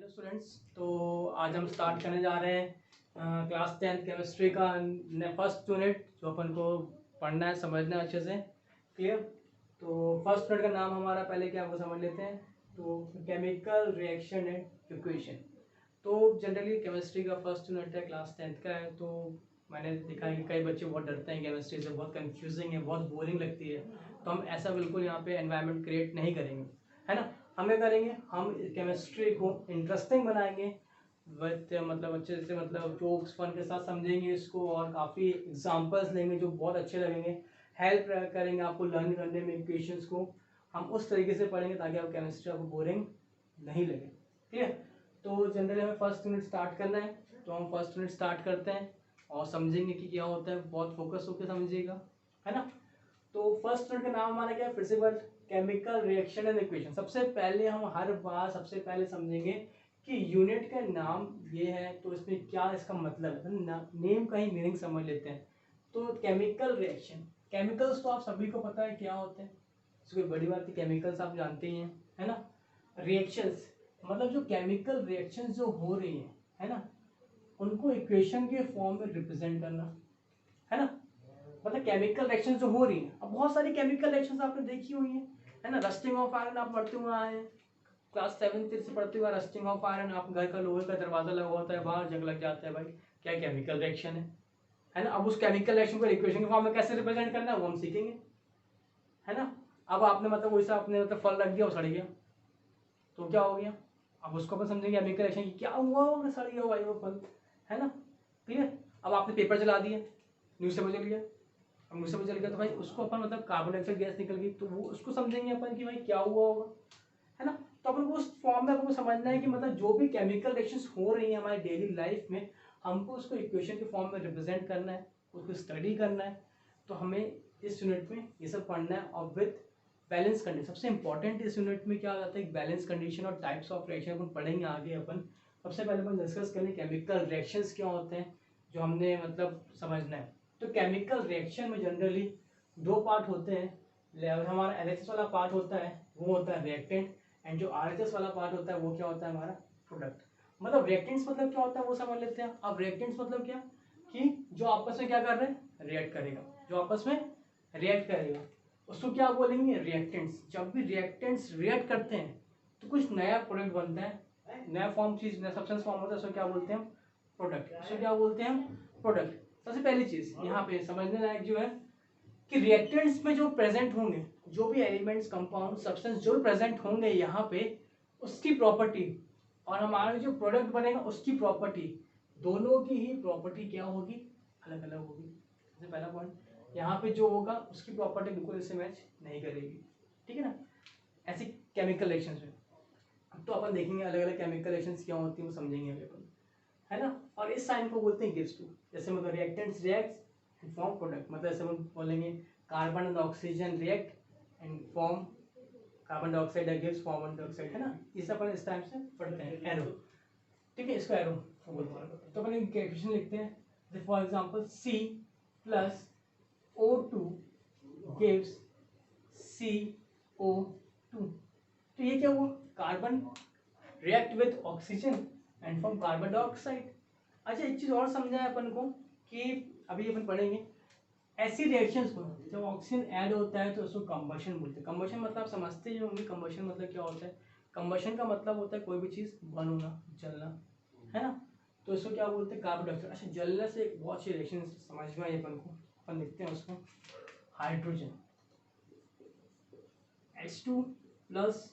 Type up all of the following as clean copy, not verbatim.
Hello students, तो आज हम स्टार्ट करने जा रहे हैं क्लास 10th केमिस्ट्री का फर्स्ट यूनिट जो अपन को पढ़ना है, समझना है अच्छे से। क्लियर? तो फर्स्ट यूनिट का नाम हमारा पहले क्या वो समझ लेते हैं। तो केमिकल रिएक्शन एंड इक्वेशन। तो जनरली केमिस्ट्री का फर्स्ट यूनिट है, क्लास 10th का है। तो मैंने देखा है कि कई बच्चे बहुत डरते हैं केमिस्ट्री से, बहुत कंफ्यूजिंग है, बहुत बोरिंग लगती है। तो हम ऐसा बिल्कुल यहाँ पे एनवायरनमेंट क्रिएट नहीं करेंगे, है ना। हम क्या करेंगे, हम केमिस्ट्री को इंटरेस्टिंग बनाएंगे विद मतलब अच्छे से, मतलब जोक्स फन के साथ समझेंगे इसको, और काफ़ी एग्जांपल्स लेंगे जो बहुत अच्छे लगेंगे, हेल्प करेंगे आपको लर्न करने में इक्वेशंस को। हम उस तरीके से पढ़ेंगे ताकि आपको केमिस्ट्री आपको बोरिंग नहीं लगे। ठीक है? तो जनरली हमें फर्स्ट यूनिट स्टार्ट करना है, तो हम फर्स्ट यूनिट स्टार्ट करते हैं और समझेंगे कि क्या होता है। बहुत फोकस होकर समझिएगा, है ना। तो फर्स्ट यूनिट का नाम हमारा क्या है, फिर से बार केमिकल रिएक्शन एंड इक्वेशन। सबसे पहले हम हर बार सबसे पहले समझेंगे कि यूनिट का नाम ये है तो इसमें क्या इसका मतलब है, नेम का ही मीनिंग समझ लेते हैं। तो केमिकल रिएक्शन, केमिकल्स तो आप सभी को पता है क्या होते हैं, इसको कोई बड़ी बात है, केमिकल्स आप जानते ही हैं, है ना। रिएक्शंस मतलब जो केमिकल रिएक्शंस जो हो रही हैं, है ना, उनको इक्वेशन के फॉर्म में रिप्रेजेंट करना, है ना। मतलब केमिकल रिएक्शन जो हो रही हैं, अब बहुत सारी केमिकल रिएक्शंस आपने देखी हुई है ना। रस्टिंग ऑफ आयरन आप पढ़ते हुए आए हैं, क्लास 7 से पढ़ते हुए। रस्टिंग ऑफ आयरन, आप घर का लोहे का दरवाजा लगा होता है, बाहर जंग लग जाता है, भाई क्या केमिकल रिएक्शन है ना। अब उस केमिकल रिएक्शन को इक्वेशन के फॉर्म में कैसे रिप्रेजेंट करना है वो हम सीखेंगे, है ना। अब आपने मतलब वैसे आपने मतलब फल रख दिया, वो सड़ गया, तो क्या हो गया। अब उसको अपन समझेंगे केमिकल रिएक्शन की क्या हुआ होगा, सड़ गया भाई वो फल, है ना। क्लियर? अब आपने पेपर जला दिया, न्यूज़पेपर जल गया, अब न्यूज़पेपर जल गया तो भाई उसको अपन मतलब कार्बन डाइऑक्साइड गैस निकल गई, तो वो उसको समझेंगे अपन कि भाई क्या हुआ होगा, है ना। तो अपन को उस फॉर्म में अपन को समझना है कि मतलब जो भी केमिकल रिएक्शंस हो रही हैं हमारी डेली लाइफ में, हमको उसको इक्वेशन के फॉर्म में रिप्रेजेंट करना है, उसको स्टडी करना है। तो हमें इस यूनिट में ये सब पढ़ना है, और विद बैलेंस कंडीशन। सबसे इंपॉर्टेंट इस यूनिट में क्या आ जाता है, बैलेंस कंडीशन और टाइप्स ऑफ रिएक्शन अपन पढ़ेंगे आगे। अपन सबसे पहले अपन डिस्कस करें केमिकल रिएक्शंस क्या होते हैं, जो हमने मतलब समझना है। तो केमिकल रिएक्शन में जनरली दो पार्ट होते हैं। हमारा एलएचएस वाला पार्ट होता है, वो होता है रिएक्टेंट, एंड जो आरएचएस वाला पार्ट होता है वो क्या होता है, हमारा प्रोडक्ट। मतलब रिएक्टेंट्स मतलब क्या होता है वो समझ लेते हैं। अब रिएक्टेंट्स मतलब क्या, कि जो आपस में क्या कर रहे हैं, रिएक्ट करेगा, जो आपस में रिएक्ट करेगा उसको क्या बोलेंगे, रिएक्टेंट्स। जब भी रिएक्टेंट्स रिएक्ट करते हैं तो कुछ नया प्रोडक्ट बनता है, नया फॉर्म चीज, नया सब्सटेंस फॉर्म होता है, उसको क्या बोलते हैं, प्रोडक्ट। उसको क्या बोलते हैं, प्रोडक्ट। सबसे पहली चीज यहाँ पे समझने लायक जो है कि रिएक्टेंट्स में जो प्रेजेंट होंगे, जो भी एलिमेंट्स, कंपाउंड, सब्सटेंस जो भी प्रेजेंट होंगे यहाँ पे, उसकी प्रॉपर्टी और हमारा जो प्रोडक्ट बनेगा उसकी प्रॉपर्टी, दोनों की ही प्रॉपर्टी क्या होगी, अलग अलग होगी। सबसे पहला पॉइंट, यहाँ पे जो होगा उसकी प्रॉपर्टी बिल्कुल इससे मैच नहीं करेगी, ठीक है ना। ऐसी केमिकल रिएक्शंस में तो अपन देखेंगे अलग अलग केमिकल रिएक्शंस क्या होती है वो समझेंगे अभी अपन, है ना। और इस साइन को बोलते हैं गिव्स टू। जैसे मतलब reactants react and form product, मतलब ऐसे हम बोलेंगे carbon and oxygen react and form carbon dioxide gives carbon dioxide, है ना। इस अपन इस टाइप से पढ़ते हैं, एरो, ठीक है, इसको एरो बोलते हैं। तो अपन एक इक्वेशन लिखते हैं, for example C plus O2 gives CO2। तो ये क्या हुआ, carbon react with oxygen and form carbon dioxide. अच्छा एक चीज और समझा है अपन को कि अभी अपन पढ़ेंगे ऐसी रिएक्शंस को जब ऑक्सीजन ऐड होता है तो उसको कंबशन बोलते हैं। कंबशन मतलब आप समझते ही होंगे, कंबशन मतलब क्या होता है। कंबशन का मतलब होता है कोई भी चीज बर्न होना, जलना, है ना। तो इसको क्या बोलते हैं, कार्बन डाइऑक्साइड। अच्छा जलने से एक बहुत सी रिएक्शन समझ में आई अपन को, अपन लिखते हैं उसको, hydrogen H2 plus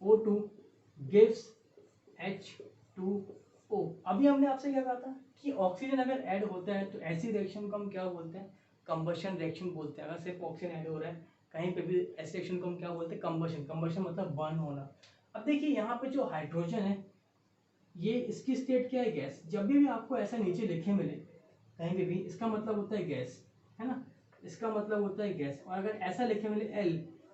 O2 gives H2O। अभी हमने आपसे क्या कहा था कि ऑक्सीजन अगर ऐड होता है तो ऐसी रिएक्शन को हम क्या बोलते हैं, कंबशन रिएक्शन बोलते हैं। अगर सिर्फ ऑक्सीजन ऐड हो रहा है कहीं पे भी, ऐसी रिएक्शन को हम क्या बोलते हैं, कंबशन। कंबशन मतलब बर्न होना। अब देखिए यहाँ पे जो हाइड्रोजन है, ये इसकी स्टेट क्या है, गैस। जब भी आपको ऐसा नीचे लिखे मिले कहीं पे भी, इसका मतलब होता है गैस, है ना, इसका मतलब होता है गैस। और अगर ऐसा लिखे मिले L,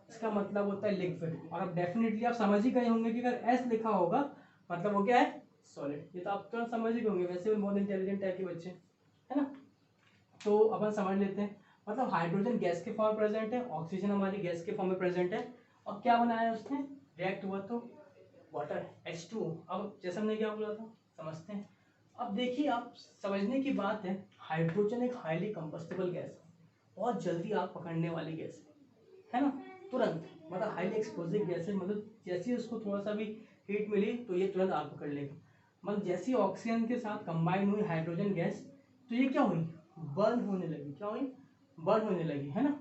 इसका मतलब होता है लिक्विड। और अब डेफिनेटली आप समझ ही गए होंगे कि अगर S लिखा होगा मतलब वो क्या है, सॉलिड। ये तो आप तुरंत समझ ही गए होंगे, वैसे भी बहुत इंटेलिजेंट टाइप के बच्चे, है ना। तो अपन समझ लेते हैं, मतलब हाइड्रोजन गैस के फॉर्म में प्रेजेंट है, ऑक्सीजन हमारी गैस के फॉर्म में प्रेजेंट है, और क्या बनाया है उसने, रिएक्ट हुआ तो वाटर H2O। अब जैसे हमने क्या बोला था, समझते हैं। अब देखिए, आप समझने की बात है, हाइड्रोजन एक हाईली कंबस्टिबल गैस है, बहुत जल्दी आग पकड़ने वाली गैस है ना, तुरंत, मतलब हाईली एक्सप्लोसिव गैस है, मतलब जैसे ही उसको थोड़ा सा भी हीट मिली तो ये तुरंत आग पकड़ लेगा। मतलब जैसे ही ऑक्सीजन के साथ कंबाइन हुई हाइड्रोजन गैस, तो ये क्या हुई, बर्न होने लगी। क्या हुई, बर्न होने लगी, है ना।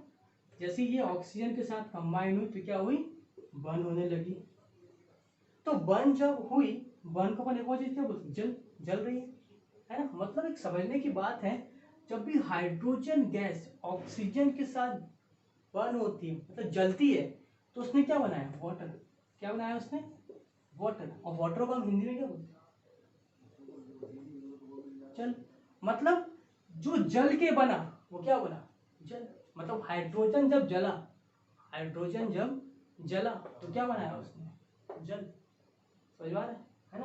जैसे ये ऑक्सीजन के साथ कंबाइन हुई तो क्या हुई, बर्न होने लगी। तो बर्न जब हुई, बर्न को अपन एक और चीज क्या बोलते हैं, जल, जल रही है ना। मतलब एक समझने की बात है, जब भी हाइड्रोजन गैस ऑक्सीजन के साथ बर्न होती है, मतलब जलती है, तो उसने क्या बनाया, वाटर। क्या बनाया उसने, वाटर। और वाटर को हम हिंदी में क्या बोलते हैं, जल। मतलब जो जल के बना वो क्या बना, जल। मतलब हाइड्रोजन जब जला, हाइड्रोजन जब जला तो क्या बनाया उसने, जल। समझ आ रहा है ना।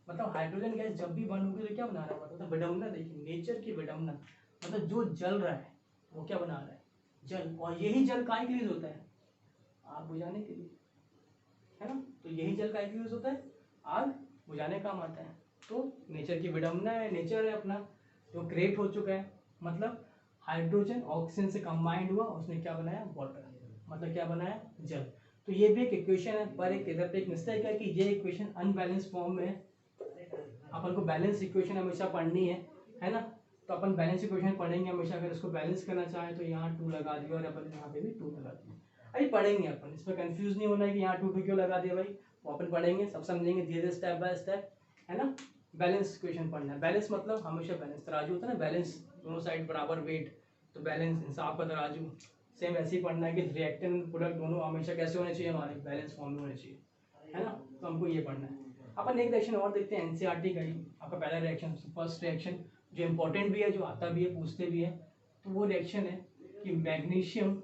मतलब हाइड्रोजन गैस जब भी बर्न होगी तो क्या बना रहा है, मतलब विडम्बना। देखिए नेचर की विडम्बना, मतलब जो जल रहा है वो क्या बना रहा है, जल। और यही जल काहे के लिए होता है, आग बुझाने के लिए, है ना। तो यही जल काहे के लिए होता है, आग बुझाने काम आता है। तो नेचर की विडम्बना है, नेचर है अपना जो क्रिएट हो चुका है। मतलब हाइड्रोजन ऑक्सीजन से कंबाइंड हुआ, उसने क्या बनाया, वाटर। मतलब क्या बनाया, जल। तो ये भी एक इक्वेशन है, पर एक इधर पे एक मिस्टेक है कि ये इक्वेशन अनबैलेंस फॉर्म में है। अपन को बैलेंस इक्वेशन हमेशा पढ़नी है ना। तो अपन बैलेंस इक्वेशन पढ़ेंगे हमेशा। अगर इसको बैलेंस करना चाहे तो यहाँ 2 लगा दिया और अपन यहाँ पे भी 2 लगा दिया। अभी पढ़ेंगे अपन, इसमें कंफ्यूज नहीं होना है कि यहाँ 2 क्यों लगा दिया भाई, वो अपन पढ़ेंगे, सब समझेंगे धीरे स्टेप बाय स्टेप, है ना। बैलेंस इक्वेशन पढ़ना है। बैलेंस मतलब हमेशा बैलेंस, तराजू होता है ना, बैलेंस, दोनों साइड बराबर वेट, तो बैलेंस इंसाफ का तराजू। सेम ऐसे ही पढ़ना है कि रिएक्टेंट प्रोडक्ट दोनों हमेशा कैसे होने चाहिए, हमारे बैलेंस फॉर्म में होने चाहिए, है ना। तो हमको ये पढ़ना है। अपन एक रिएक्शन और देखते हैं एनसीईआरटी का ही, आपका पहला रिएक्शन, फर्स्ट रिएक्शन जो इंपॉर्टेंट भी है, जो आता भी है, पूछते भी है। तो वो रिएक्शन है कि मैग्नीशियम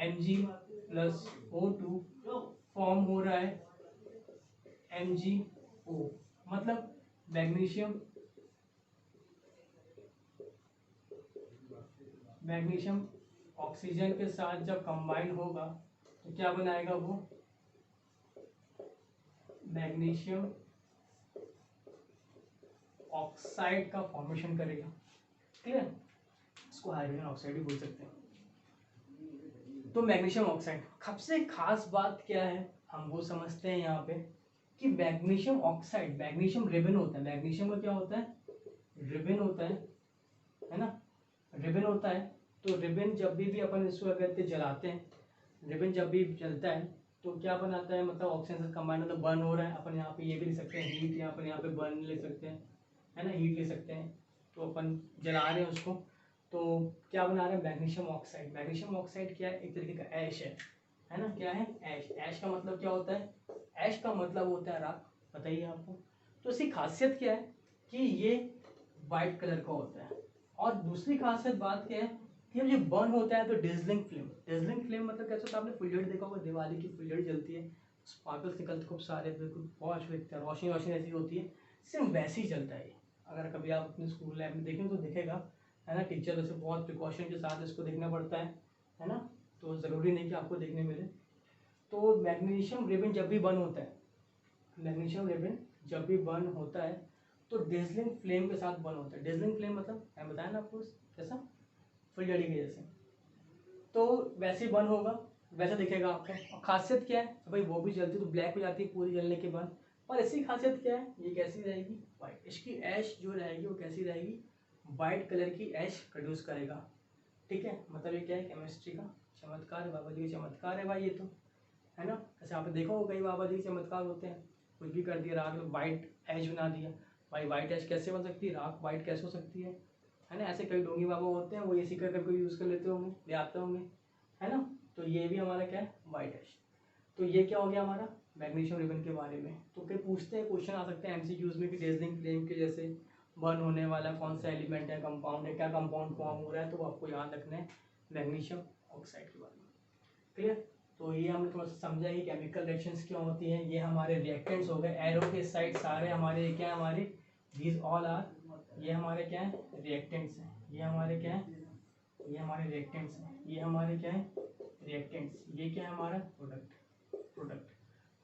Mg+O2 फॉर्म हो रहा है MgO। मतलब मैग्नीशियम, मैग्नीशियम ऑक्सीजन के साथ जब कंबाइन होगा तो क्या बनाएगा वो, मैग्नीशियम ऑक्साइड का फॉर्मेशन करेगा। क्लियर, इसको हाइड्रोजन ऑक्साइड भी बोल सकते हैं। तो मैग्नीशियम ऑक्साइड, सबसे खास बात क्या है हम वो समझते हैं यहाँ पे कि मैग्नीशियम ऑक्साइड, मैग्नीशियम रिबन होता है। मैग्नीशियम का क्या होता है, रिबन होता है ना, रिबन होता है। तो रिबन जब भी अपन इसको अगर जलाते हैं, रिबन जब भी जलता है तो क्या बनाता है, मतलब ऑक्सीजन से कंबाइन, मतलब बर्न हो रहा है। अपन यहाँ पे ये भी लिख सकते हैं हीट, यहाँ पर यहाँ पे बर्न ले सकते हैं, है ना, हीट ले सकते हैं। तो अपन जला रहे हैं उसको, तो क्या बना रहे हैं, मैग्नीशियम ऑक्साइड। मैग्नीशियम ऑक्साइड क्या है, एक तरीके का ऐश है ना। क्या है, ऐश। ऐश का मतलब क्या होता है, ऐश का मतलब होता है राख। बताइए आपको। तो इसकी खासियत क्या है कि ये वाइट कलर का होता है। और दूसरी खासियत बात क्या है कि जब ये बर्न होता है तो डिजलिंग फ्लेम, डिजलिंग फ्लेम मतलब कैसे होता है, आपने फुलझड़ी देखा होगा, दिवाली की फुलझड़ी जलती है, स्पार्कल्स निकलते खूब सारे, बिल्कुल बहुत अच्छा दिखता है, रोशनी रोशनी ऐसी होती है, सेम वैसे ही चलता है ये। अगर कभी आप अपने स्कूल लैब में देखें तो दिखेगा, है ना। टीचर से बहुत प्रिकॉशन के साथ इसको देखना पड़ता है ना। तो ज़रूरी नहीं कि आपको देखने मिले। तो मैग्नीशियम रिबन जब भी बर्न होता है, मैग्नीशियम रिबन जब भी बर्न होता है तो डेजलिंग फ्लेम के साथ बर्न होता है। डेजलिंग फ्लेम मतलब मैं बताया ना आपको, कैसा, फुलझड़ी के जैसे। तो वैसे ही बर्न होगा, वैसा दिखेगा आपको। और खासियत क्या है, तो भाई वो भी जलती तो ब्लैक हो जाती है पूरी जलने के बाद, पर इसकी खासियत क्या है, ये कैसी रहेगी, वाइट। इसकी ऐश जो रहेगी वो कैसी रहेगी, वाइट कलर की ऐश प्रोड्यूस करेगा। ठीक है, मतलब ये क्या है, केमिस्ट्री का चमत्कार है, बाबा जी का चमत्कार है भाई ये तो, है ना। ऐसे आपने देखा होगा कई बाबा जी के चमत्कार होते हैं, कुछ भी कर दिया, राख में वाइट ऐश बना दिया। भाई वाइट ऐश कैसे बन सकती है, राख वाइट कैसे हो सकती है ना। ऐसे कई डोंगी बाबा होते हैं, वो इसी का कभी यूज़ कर लेते होंगे, ले आते होंगे, है ना। तो ये भी हमारा क्या है, वाइट ऐश। तो ये क्या हो गया हमारा मैग्नीशियम रिबन के बारे में। तो क्या पूछते हैं, क्वेश्चन आ सकते हैं एमसीक्यूज में कि डेजलिंग फ्लेम के जैसे बर्न होने वाला कौन सा एलिमेंट है, कंपाउंड है, क्या कंपाउंड फॉर्म हो रहा है, तो वो आपको याद रखना है मैग्नीशियम ऑक्साइड के बारे में। क्लियर। तो ये हमने थोड़ा सा समझा कि केमिकल रिएक्शंस क्यों होती हैं। ये हमारे रिएक्टेंट्स हो गए, एरो के साइड सारे हमारे क्या है, हमारे दीज ऑल आर, ये हमारे क्या है, रिएक्टेंट्स हैं। ये हमारे क्या है, ये हमारे रिएक्टेंट्स हैं। ये हमारे क्या है, रिएक्टेंट्स। ये क्या है हमारा, प्रोडक्ट, प्रोडक्ट,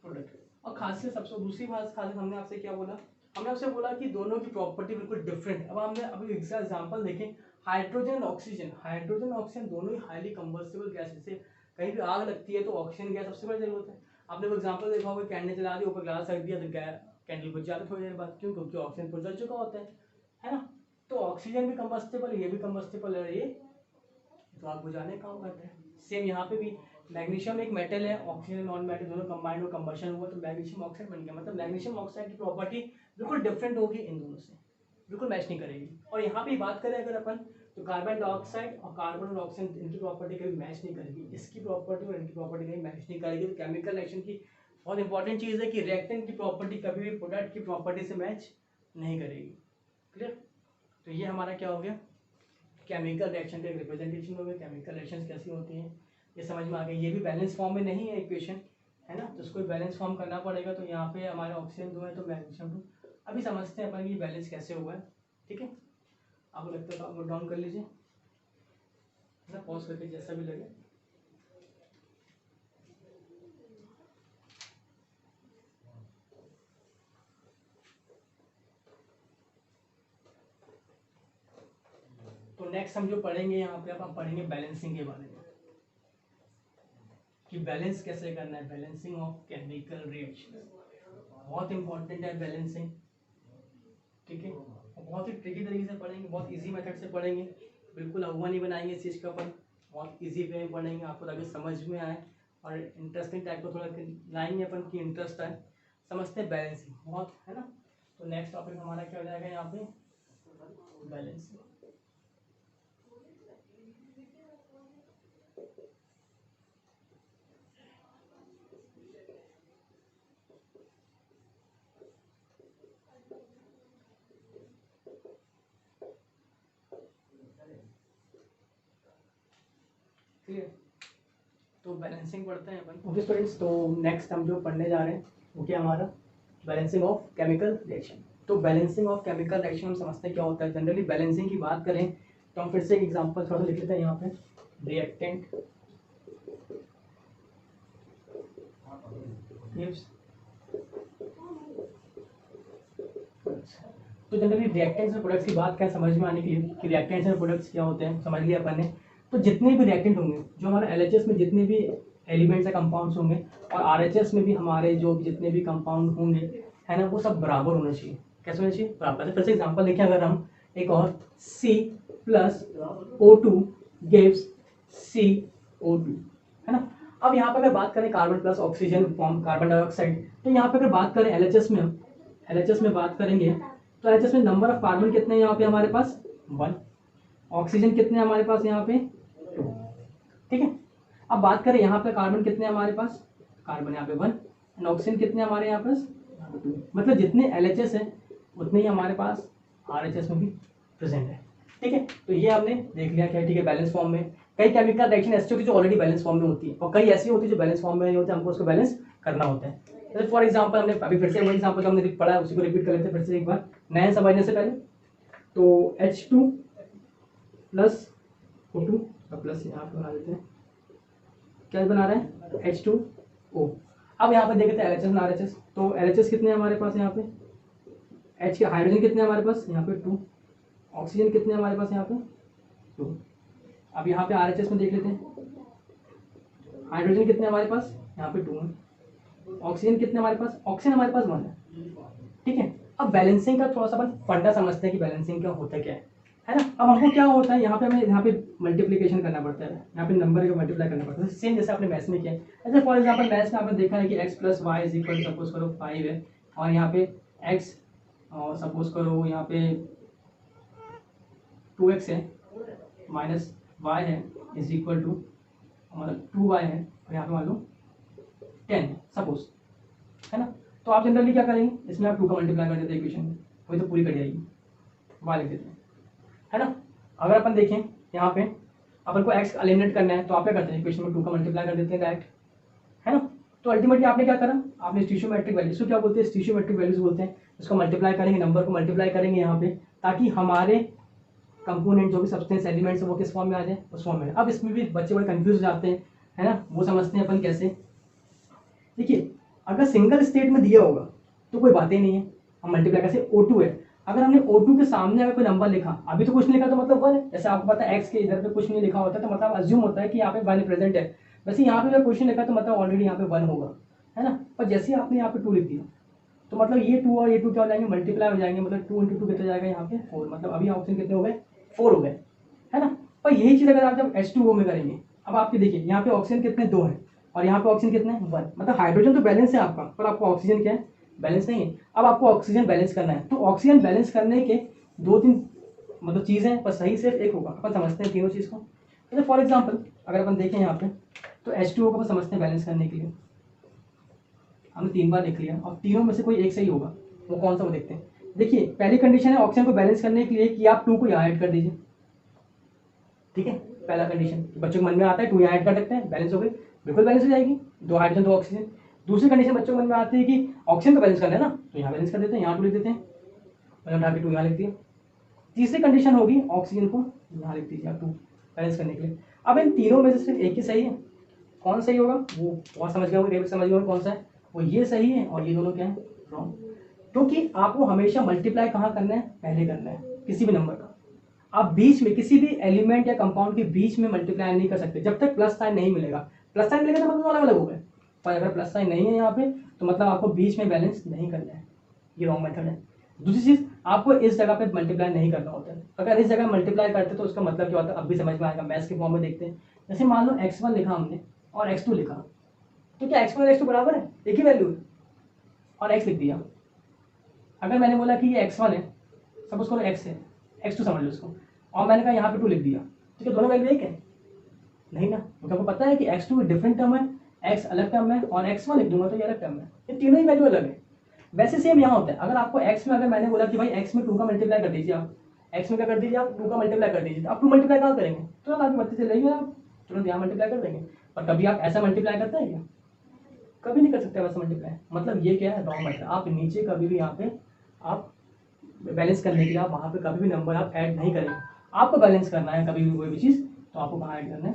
प्रोडक्ट। और खासियत सबसे दूसरी बात खासियत हमने आपसे क्या बोला, हमने आपसे बोला कि दोनों की प्रॉपर्टी बिल्कुल डिफरेंट है। अब हमने अभी एग्जाम्पल देखें, हाइड्रोजन ऑक्सीजन दोनों ही हाईली कंबस्टिबल गैस है। कहीं भी आग लगती है तो ऑक्सीजन गैस सबसे पहले जरूरत है। आपने वो एग्जाम्पल देखा होगा, कैंडल जला दी, ऊपर ग्लास रख दिया तो कैंडल बुझ जाता थोड़ी देर बाद, क्यों? क्योंकि ऑक्सीजन तो जल चुका होता है ना। तो ऑक्सीजन भी कंबस्टिबल है, ये भी कंबस्टिबल है, ये तो आग बुझाने का काम करता है। सेम यहाँ पे भी मैग्नीशियम एक मेटल है, ऑक्सीजन नॉन मेटल दोनों कंबाइंड हो, कंबशन हुआ तो मैग्नीशियम ऑक्साइड बन गया। मतलब मैग्नीशियम ऑक्साइड की प्रॉपर्टी बिल्कुल डिफरेंट होगी इन दोनों से, बिल्कुल मैच नहीं करेगी। और यहाँ पे बात करें अगर अपन, तो कार्बन डाइऑक्साइड और कार्बन और ऑक्सीजन इनकी प्रॉपर्टी कभी मैच नहीं करेगी, इसकी प्रॉपर्टी और इनकी प्रॉपर्टी कभी मैच नहीं करेगी। तो केमिकल रिएक्शन की बहुत इंपॉर्टेंट चीज़ है कि रिएक्टेंट की प्रॉपर्टी कभी भी प्रोडक्ट की प्रॉपर्टी से मैच नहीं करेगी। क्लियर? तो ये हमारा क्या हो गया, केमिकल रिएक्शन का एक रिप्रेजेंटेशन हो गया। केमिकल रिएक्शंस कैसी होती हैं ये समझ में आ गया। ये भी बैलेंस फॉर्म में नहीं है इक्वेशन, है ना, तो इसको बैलेंस फॉर्म करना पड़ेगा। तो यहाँ पे हमारे ऑक्सीजन 2 है तो मैग्नीशियम 2। अभी समझते हैं अपन कि बैलेंस कैसे हुआ है। ठीक है, आपको लगता है तो आप नोट डाउन कर लीजिए ना, पॉज करके जैसा भी लगे। तो नेक्स्ट हम जो पढ़ेंगे यहाँ पे, अब हम पढ़ेंगे बैलेंसिंग के बारे में कि बैलेंस कैसे करना है। बैलेंसिंग ऑफ केमिकल रिएक्शन बहुत इंपॉर्टेंट है बैलेंसिंग। ठीक है, बहुत ही ट्रिकी तरीके से पढ़ेंगे, बहुत इजी मेथड से पढ़ेंगे, बिल्कुल अगुआ नहीं बनाएंगे इस चीज़ का अपन, बहुत इजी वे में पढ़ेंगे आपको ताकि समझ में आए और इंटरेस्टिंग टाइप को थोड़ा लाएंगे अपन की इंटरेस्ट आए। समझते हैं बैलेंसिंग बहुत, है ना। तो नेक्स्ट टॉपिक हमारा क्या हो जाएगा यहाँ पे, बैलेंसिंग। क्लियर? तो बैलेंसिंग पढ़ते हैं अपन। ओके स्टूडेंट्स, तो नेक्स्ट हम जो पढ़ने जा रहे हैं वो क्या हमारा, बैलेंसिंग ऑफ केमिकल रिएक्शन। तो बैलेंसिंग ऑफ केमिकल रिएक्शन हम समझते हैं क्या होता है। जनरली बैलेंसिंग की बात करें तो हम फिर से एक एग्जांपल थोड़ा सा लिख लेते हैं यहाँ पे, रिएक्टेंट गिव्स। तो जनरली रिएक्टेंट्स और प्रोडक्ट्स की बात क्या समझ में आने के लिए कि रिएक्टेंट्स और प्रोडक्ट्स क्या होते हैं समझ लिया अपन ने। तो जितने भी रिएक्टेंट होंगे, जो हमारा एलएचएस में जितने भी एलिमेंट्स या कंपाउंड्स होंगे और आरएचएस में भी हमारे जो जितने भी कंपाउंड होंगे, है ना, वो सब बराबर होना चाहिए। कैसे होना चाहिए? बराबर। फिर से एग्जांपल देखें अगर हम एक और, C+O2 गिव्स CO2, है ना। अब यहाँ पे अगर बात करें carbon plus oxygen form carbon dioxide, तो यहाँ पे अगर बात करें एलएचएस में बात करेंगे तो एलएचएस में नंबर ऑफ कार्बन कितने हैं यहाँ पे हमारे पास 1, ऑक्सीजन कितने हमारे पास यहाँ पे 2। ठीक है, अब बात करें यहाँ पे कार्बन कितने हमारे पास, कार्बन यहाँ पे 1 एंड ऑक्सीजन कितने हमारे यहाँ पास 2। मतलब जितने एलएचएस है उतने ही हमारे पास आरएचएस में भी प्रेजेंट है। ठीक है, तो ये हमने देख लिया क्या, ठीक है, बैलेंस फॉर्म में। कई केमिकल रिएक्शन ऐसी होती है जो ऑलरेडी बैलेंस फॉर्म में होती है और कई ऐसी होती है जो बैलेंस फॉर्म में नहीं होती, हमको उसको बैलेंस करना होता है। जैसे फॉर एग्जांपल हमने अभी फिर से वही एग्जांपल जो हमने पढ़ा है उसी को रिपीट कर लेते हैं फिर से एक बार नया समझने से पहले। तो H2 प्लस O2 का प्लस यहाँ पे बना देते हैं, क्या बना रहे हैं H2O। अब यहाँ पे देखते हैं LHS और RHS। तो LHS कितने हैं हमारे पास यहाँ पे, H के हाइड्रोजन कितने हैं हमारे पास यहाँ पे 2, ऑक्सीजन कितने हैं हमारे पास यहाँ पे 2। अब यहाँ पे RHS में देख लेते हैं, हाइड्रोजन कितने हमारे पास यहाँ पे 2 है, ऑक्सीजन कितने हमारे पास, ऑक्सीजन हमारे पास 1 है। ठीक है, अब बैलेंसिंग का थोड़ा सा अपन फंडा समझते हैं कि बैलेंसिंग क्या होता है ना। अब हमको क्या होता है यहाँ पे, हमें यहाँ पे मल्टीप्लिकेशन करना पड़ता है, यहाँ पे नंबर का मल्टीप्लाई करना पड़ता है, सेम जैसे आपने मैथ्स में किया है। ऐसे फॉर एग्जांपल मैथ्स में आपने देखा है कि x + y = सपोज करो 5 है और यहाँ पे x और सपोज करो यहाँ पे 2x है माइनस y है = मतलब 2y है और यहाँ पे मान लो 10 है सपोज, है ना। तो आप जनरली क्या करेंगे, इसमें आप 2 का मल्टीप्लाई कर देते हैं इक्वेशन में, वही तो पूरी कट जाएगी, y लिख देते हैं, है ना। अगर अपन देखें यहाँ पे अपन को x एलिमिनेट करना है तो आप क्या करते हैं, इक्वेशन में 2 का मल्टीप्लाई कर देते हैं डायरेक्ट, है ना। तो अल्टीमेटली आपने क्या करा, आपने स्टीशियोमेट्रिक वैल्यूज को क्या बोलते हैं, स्टीशियोमेट्रिक वैल्यूज बोलते हैं। इसको मल्टीप्लाई करेंगे, नंबर को मल्टीप्लाई करेंगे यहाँ पे, ताकि हमारे कंपोनेंट जो भी सब्सटेंस एलिमेंट्स है वो किस फॉर्म में आ जाए, उस फॉर्म में। अब इसमें भी बच्चे बड़े कंफ्यूज हो जाते हैं, है ना। वो समझते हैं अपन कैसे। देखिए अगर सिंगल स्टेट में दिया होगा तो कोई बात ही नहीं है, हम मल्टीप्लाई कैसे O2 है, अगर हमने O2 के सामने अगर कोई नंबर लिखा, अभी तो कुछ नहीं लिखा तो मतलब 1 है, जैसे आपको पता है x के इधर पे कुछ नहीं लिखा होता तो मतलब अज्यूम होता है कि यहाँ पे 1 प्रेजेंट है, वैसे यहाँ पे अगर क्वेश्चन लिखा तो मतलब ऑलरेडी यहाँ पे 1 होगा, है ना। पर जैसे ही आपने यहाँ पे 2 लिख दिया तो मतलब ये 2 और ये 2 क्या हो जाएंगे, मल्टीप्लाई हो जाएंगे, मतलब 2 × 2 कितना जाएगा यहाँ पे 4, मतलब अभी ऑप्शन कितने हो गए 4 हो गए, है ना। पर यही चीज़ अगर आप जब H2O में करेंगे, अब आपके देखिए यहाँ पे ऑक्सीजन कितने 2 है और यहाँ पे ऑक्सीजन कितने 1, मतलब हाइड्रोजन तो बैलेंस है आपका, पर आपको ऑक्सीजन क्या है बैलेंस नहीं है। अब आपको ऑक्सीजन बैलेंस करना है, तो ऑक्सीजन बैलेंस करने के 2-3 मतलब चीज़ें हैं, पर सही सिर्फ एक होगा, अपन समझते हैं तीनों चीज़ को। तो फॉर एग्जाम्पल अगर अपन देखें यहाँ पे तो H2O को अपन समझते हैं बैलेंस करने के लिए, हमने 3 बार लिख लिया, और तीनों में से कोई एक सही होगा, वो कौन सा वो देखते हैं। देखिए पहली कंडीशन है ऑक्सीजन को बैलेंस करने के लिए कि आप 2 को यहाँ ऐड कर दीजिए, ठीक है, पहला कंडीशन बच्चों के मन में आता है 2 यहाँ ऐड कर सकते हैं, बैलेंस हो गई, बिल्कुल बैलेंस हो जाएगी, 2 हाइड्रोजन 2 ऑक्सीजन। दूसरी कंडीशन बच्चों के मन में आती है कि ऑक्सीजन को बैलेंस करना है ना, तो यहाँ बैलेंस कर देते हैं, यहाँ 2 लिख देते हैं, मतलब उठा के 2 यहाँ लिख दिया। तीसरी कंडीशन होगी ऑक्सीजन को यहाँ लिख दीजिए 2 बैलेंस करने के लिए। अब इन तीनों में से सिर्फ एक ही सही है, कौन सही होगा वो बहुत समझ गए होंगे, समझ गए होंगे कौन सा है, वो ये सही है और ये दोनों क्या है रॉन्ग, क्योंकि आपको हमेशा मल्टीप्लाई कहाँ करना है, पहले करना है किसी भी नंबर का। आप बीच में किसी भी एलिमेंट या कंपाउंड के बीच में मल्टीप्लाई नहीं कर सकते जब तक प्लस साइन नहीं मिलेगा, प्लस साइन मिलेगा तो मतलब अलग अलग हो गए, पर अगर प्लस साइन नहीं है यहाँ पे तो मतलब आपको बीच में बैलेंस नहीं करना है, ये रॉन्ग मेथड है। दूसरी चीज़ आपको इस जगह पे मल्टीप्लाई नहीं करना होता है, अगर इस जगह मल्टीप्लाई करते तो उसका मतलब क्या होता है अब भी समझ में आएगा, मैथ्स के फॉर्म में देखते हैं। जैसे मान लो x1 लिखा हमने और x2 लिखा, तो क्या x1 और x2 बराबर है, एक ही वैल्यू है, और x लिख दिया। अगर मैंने बोला कि ये x1 है, सपोज करो x है, x2 समझ लो उसको, और मैंने कहा यहाँ पे 2 लिख दिया, तो क्या दोनों वैल्यू एक है, नहीं ना, क्योंकि आपको पता है कि x2 डिफरेंट टर्म है, x अलग टर्म है, और x1 लिख दूंगा तो ये अलग टर्म है, ये तीनों ही वैल्यू अलग है। वैसे सेम यहाँ होता है, अगर आपको x में अगर मैंने बोला कि भाई x में 2 का मल्टीप्लाई कर दीजिए, आप x में क्या कर दीजिए, आप 2 का मल्टीप्लाई कर दीजिए, आप 2 मल्टीप्लाई कहाँ करेंगे, तुरंत आपकी बत्ती से लेंगे आप तुरंत यहाँ मल्टीप्लाई कर देंगे। पर कभी आप ऐसा मल्टीप्लाई करते हैं क्या, कभी नहीं कर सकते वैसा मल्टीप्लाई, मतलब ये क्या है रॉन्ग मेथड। आप नीचे कभी भी यहाँ पे आप बैलेंस करने के लिए आप वहाँ पे कभी भी नंबर आप ऐड नहीं करेंगे, आपको बैलेंस करना है कभी भी कोई भी चीज़ तो आपको कहाँ ऐड करना है,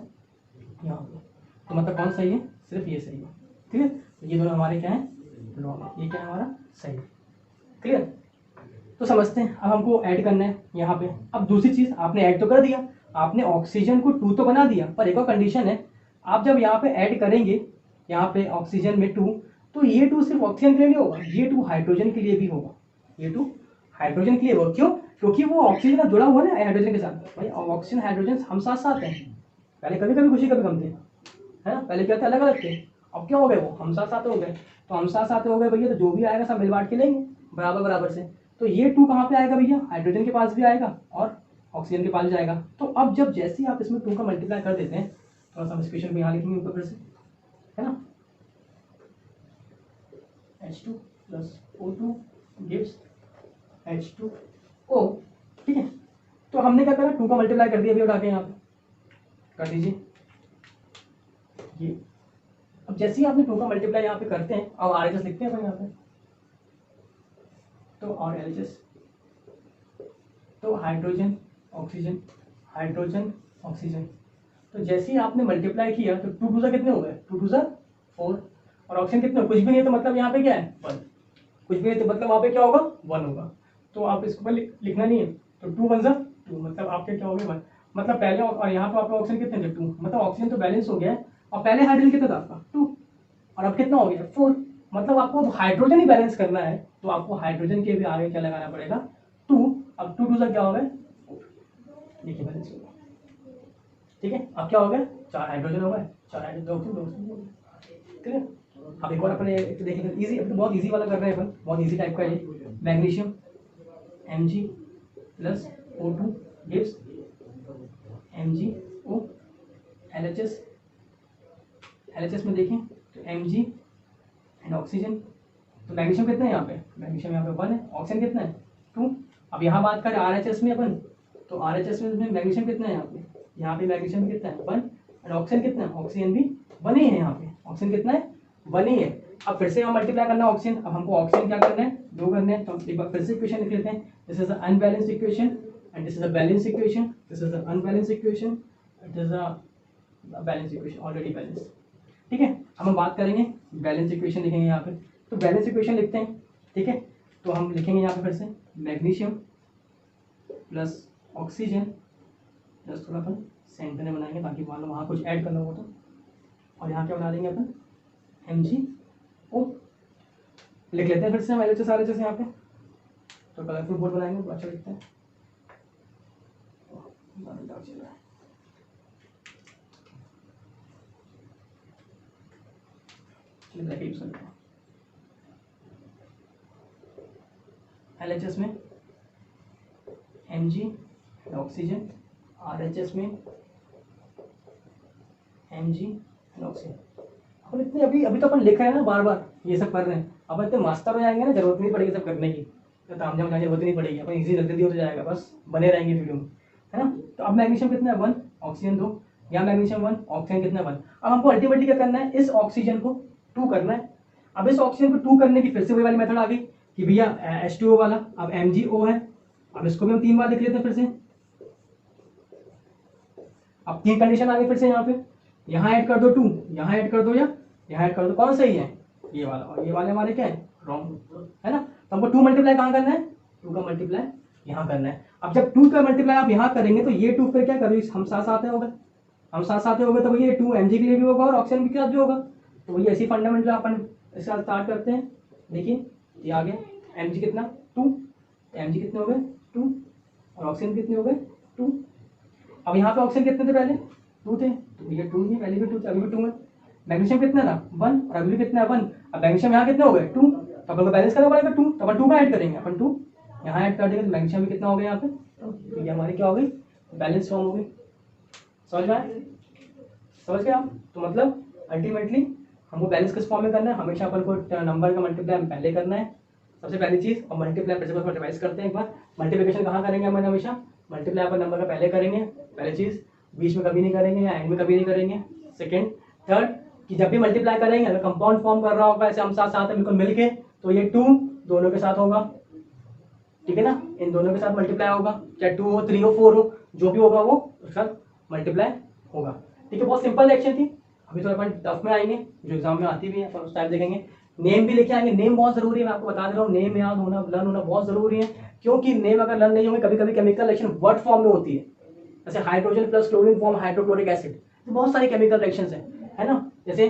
यहाँ पे। तो मतलब कौन सही है, सिर्फ ये सही है, ठीक है। तो ये दोनों हमारे क्या है रॉन्ग है, ये क्या है हमारा सही है, क्लियर। तो समझते हैं, अब हमको ऐड करना है यहाँ पे। अब दूसरी चीज़ आपने ऐड तो कर दिया, आपने ऑक्सीजन को 2 तो बना दिया, पर एक और कंडीशन है, आप जब यहाँ पे ऐड करेंगे यहाँ पे ऑक्सीजन में 2, तो ये 2 सिर्फ ऑक्सीजन के लिए नहीं होगा, ये 2 हाइड्रोजन के लिए भी होगा, ये 2 हाइड्रोजन के लिए होगा। क्यों, क्योंकि वो ऑक्सीजन का जुड़ा हुआ है ना हाइड्रोजन के साथ, भाई ऑक्सीजन हाइड्रोजन हम साथ साथ हैं, पहले कभी कभी खुशी कभी गम थे, है ना, पहले क्या थे अलग अलग थे, अब क्या हो गए वो हम साथ साथ हो गए, तो हम साथ साथ हो गए भैया, तो जो भी आएगा सब मिल बांट के लेंगे बराबर बराबर से। तो ये 2 कहाँ पे आएगा भैया, हाइड्रोजन के पास भी आएगा और ऑक्सीजन के पास भी जाएगा। तो अब जब जैसे ही आप इसमें 2 का मल्टीप्लाई कर देते हैं, थोड़ा सा हम इस क्वेश्चन को यहाँ लिखेंगे ऊपर फिर से, है ना, H2 + O2 gives H2O, ठीक है। तो हमने क्या करा, 2 का मल्टीप्लाई कर दिया, अभी उठा के यहाँ पे कर दीजिए ये। अब जैसे ही आपने 2 का मल्टीप्लाई यहाँ पे करते हैं, अब RHS लिखते हैं अपन यहाँ पे, तो RHS तो हाइड्रोजन ऑक्सीजन हाइड्रोजन ऑक्सीजन। तो जैसे ही आपने मल्टीप्लाई किया तो 2 2 कितने हो गए, 2 2 4, और ऑक्सीजन कितने, कुछ भी नहीं है तो मतलब यहाँ पे क्या है 1, कुछ भी नहीं तो मतलब वहाँ पे क्या होगा 1 होगा। तो आप इसको लिखना नहीं है, तो 2 1 2, मतलब आपके क्या हो गए 1, मतलब पहले, और यहाँ पे आपका ऑक्सीजन कितने थे 2, मतलब ऑक्सीजन तो बैलेंस हो गया है, और पहले हाइड्रोजन कितना था आपका 2, और अब कितना हो गया 4, मतलब आपको हाइड्रोजन ही बैलेंस करना है, तो आपको हाइड्रोजन के भी आगे क्या लगाना पड़ेगा 2, अब 2 2 क्या हो गए, देखिए बैलेंस हो गया, ठीक है। अब क्या हो गया 4 हाइड्रोजन हो गए, 4 हाइड्रोजन 2 ऑक्सीजन हो गए, ठीक है। अब एक और अपने देखेंगे इजी, अब तो बहुत इजी वाला कर रहे हैं अपन, बहुत इजी टाइप का है, magnesium Mg + O2 gives MgO LHS, LHS में देखें तो Mg एंड ऑक्सीजन, तो मैग्नीशियम कितना है यहाँ पे, मैग्नीशियम यहाँ पे 1 है, ऑक्सीजन कितना है 2। अब यहाँ बात करें RHS में अपन, तो RHS में मैग्नीशियम कितना है यहाँ पे मैग्नीशियम कितना है 1, और ऑक्सीजन कितना है, ऑक्सीजन भी 1 ही है, यहाँ पे ऑक्सीजन कितना है 1 ही है। अब फिर से हम मल्टीप्लाई करना है ऑक्सीजन, अब हमको ऑक्सीजन क्या करना है 2 करने हैं, तो एक बार फिर से इक्वेशन लिख लेते हैं, this is a unbalanced equation and this is a balanced equation, this is a unbalanced equation, this is a balanced equation already balanced, ठीक है। हम बात करेंगे बैलेंस इक्वेशन लिखेंगे यहाँ पे। तो बैलेंस इक्वेशन लिखते हैं, ठीक है। तो हम लिखेंगे यहाँ पे फिर से मैग्नीशियम प्लस ऑक्सीजन प्लस थोड़ा अपन सेंटर में बनाएंगे ताकि मान लो वहाँ कुछ ऐड करना हो तो, और यहाँ क्या बना देंगे अपन MgO लिख लेते हैं फिर से हम LHS RHS यहाँ पे। तो कलरफुल बोर्ड बनाएंगे तो अच्छा दिखता है। LHS में Mg ऑक्सीजन, RHS में Mg ऑक्सीजन। अपन इतने अभी तो अपन लिख रहे हैं ना, बार बार ये सब कर रहे हैं। अपन इतने मास्टर हो जाएंगे ना, जरूरत नहीं पड़ेगी सब करने की, तो तामझाम जाने की जरूरत नहीं पड़ेगी, अपन इजी जल्दी हो जाएगा, बस बने रहेंगे वीडियो में, है ना। तो अब मैग्नीशियम कितना है 1, ऑक्सीजन 2, यहाँ मैग्नीशियम 1, ऑक्सीजन कितना 1। अब हमको अल्टीमेटली क्या करना है, इस ऑक्सीजन को 2 करना है। अब इस ऑक्सीजन को 2 करने की फिर से वही वाली मेथड आ गई कि भैया H2O वाला अब MgO है, अब इसको भी हम 3 बार लिख लेते हैं फिर से। अब 3 कंडीशन आ गई फिर से, यहाँ पे यहाँ ऐड कर दो 2, यहाँ ऐड कर दो या यहाँ ऐड कर दो, कौन सही है ये वाला, और ये वाले हमारे क्या है रॉन्ग, है ना। तो हमको 2 मल्टीप्लाई कहाँ करना है, 2 का मल्टीप्लाई यहाँ करना है। अब जब 2 का मल्टीप्लाई आप यहाँ करेंगे तो ये 2 फिर क्या करोगे, हम साथ साथ हो गए, हम साथ साथ हो गए, तो ये 2 Mg के लिए भी होगा और ऑक्सीजन के साथ भी होगा। तो वही ऐसी फंडामेंटल अपन इसके साथ स्टार्ट करते हैं। देखिए ये आ गया Mg कितना 2, Mg कितने हो गए 2 और ऑक्सीजन कितने हो गए 2। अब यहाँ पे ऑक्सीजन कितने थे पहले 2 थे, तो ये 2 ही है, पहले भी 2 थे अभी भी 2 है। मैग्नीशियम कितना था 1 और अभी भी कितना है 1। अब मैग्नीशियम यहाँ कितने हो गए 2, तो अपन को बैलेंस करना पड़ेगा 2, तो अपन 2 का ऐड करेंगे, अपन 2 यहाँ ऐड कर देंगे तो मैग्नीशियम भी कितना हो गया यहाँ पे, तो ये हमारी क्या हो गई बैलेंस फॉर्म हो गई। समझ में आया, समझ गए आप। तो मतलब अल्टीमेटली हमको बैलेंस किस फॉर्म में करना है, हमेशा अपन को नंबर का मल्टीप्लाई पहले करना है सबसे पहली चीज, और मल्टीप्लाई प्रिंसिपल पर रिवाइज करते हैं एक बार। मल्टीप्लिकेशन कहाँ करेंगे अपन हमेशा, मल्टीप्लाई अपन नंबर का पहले करेंगे, पहली चीज, बीच में कभी नहीं करेंगे या एंड में कभी नहीं करेंगे। सेकंड, थर्ड कि जब भी मल्टीप्लाई करेंगे अगर कंपाउंड फॉर्म कर रहा होगा ऐसे हम साथ साथ में बिल्कुल मिलके, तो ये 2 दोनों के साथ होगा, ठीक है ना, इन दोनों के साथ मल्टीप्लाई होगा, चाहे 2 हो 3 हो 4 हो, जो भी होगा वो उसके साथ मल्टीप्लाई होगा। ठीक है, बहुत सिंपल रिएक्शन थी। अभी तो अपन टफ में आएंगे जो एग्जाम में आती भी है, अपन उस टाइप देखेंगे। नेम भी लिखे आएंगे, नेम बहुत जरूरी है, मैं आपको बता दे रहा हूँ, नेम याद होना लर्न होना बहुत जरूरी है, क्योंकि नेम अगर लर्न नहीं होंगे कभी कभी केमिकल रिएक्शन वर्ड फॉर्म में होती है, जैसे hydrogen plus chlorine form hydrochloric acid, तो बहुत सारी केमिकल रिएक्शंस है ना, जैसे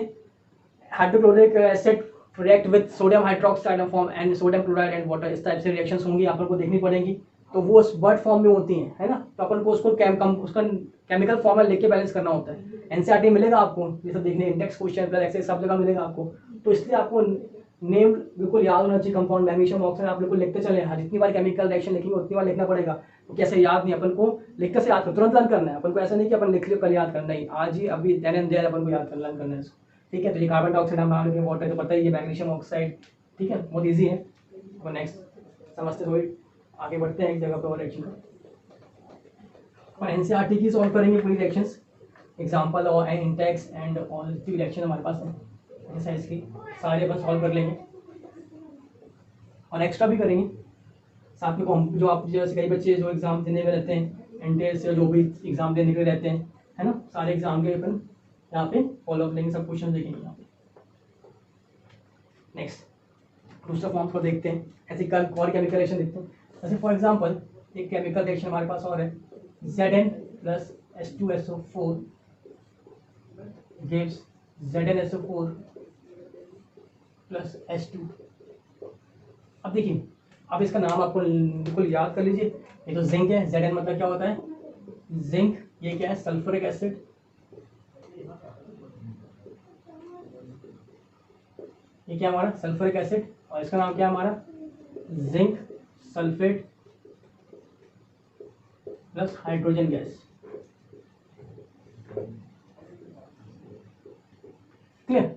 hydrochloric acid react with sodium hydroxide form and sodium chloride and water, इस टाइप से रिएक्शंस होंगी, अपन को देखनी पड़ेगी, तो वो उस वर्ड फॉर्म में होती हैं, है ना। तो अपन को उसको उसका केमिकल फॉर्मूला लेके बैलेंस करना होता है। एनसीईआरटी मिलेगा आपको ये सब देखने, इंडेक्स क्वेश्चन प्लस एक्सरसाइज सब जगह मिलेगा आपको, तो इसलिए आपको नेम बिल्कुल याद होना चाहिए। कंपाउंड मैग्नीशियम ऑक्सीजन आप बिल्कुल लिखते चले, हर जितनी बार केमिकल रिएक्शन लिखेंगे उतनी बार लिखना पड़ेगा, तो कैसे याद नहीं, अपन को लिखते से याद तुरंत लर्न करना है, अपन को ऐसा नहीं कि अपन लिख लियो कल याद करना ही, आज ही अभी देन एंड देयर अपन को याद लर्न करना है इसको, ठीक है। तो ये कार्बन डाइऑक्साइड हम मान लेंगे, वाटर तो पता ही है, मैग्नीशियम ऑक्साइड, ठीक है, बहुत ईजी है। और नेक्स्ट समझते हुए आगे बढ़ते हैं एक जगह पर और रिएक्शन का, और एनसीईआरटी की सॉल्व करेंगे पूरी रिएक्शंस, एग्जांपल और इंटेक्स एंड ऑल की रिएक्शन हमारे पास है एक्सरसाइज की, सारे अपन सॉल्व कर लेंगे और एक्स्ट्रा भी करेंगे साथ में। जो आप जैसे कई बच्चे जो एग्जाम देने में रहते हैं, एंट्रेंस या जो भी एग्जाम देने के लिए रहते हैं, है ना, सारे एग्जाम के अपन यहाँ पे फॉलो अप लेंगे, सब क्वेश्चन देखेंगे यहाँ पे। नेक्स्ट दूसरा फॉर्म को देखते हैं, ऐसे और केमिकल रिएक्शन देखते हैं। जैसे फॉर एग्जांपल एक केमिकल रिएक्शन हमारे पास और है, Zn plus H2SO4 gives ZnSO4 plus H2। अब देखिए, अब इसका नाम आपको बिल्कुल याद कर लीजिए, ये तो जिंक है, Zn मतलब क्या होता है जिंक, ये क्या है सल्फ्यूरिक एसिड, ये क्या हमारा सल्फ्यूरिक एसिड, और इसका नाम क्या है हमारा zinc sulphate plus hydrogen gas. Clear,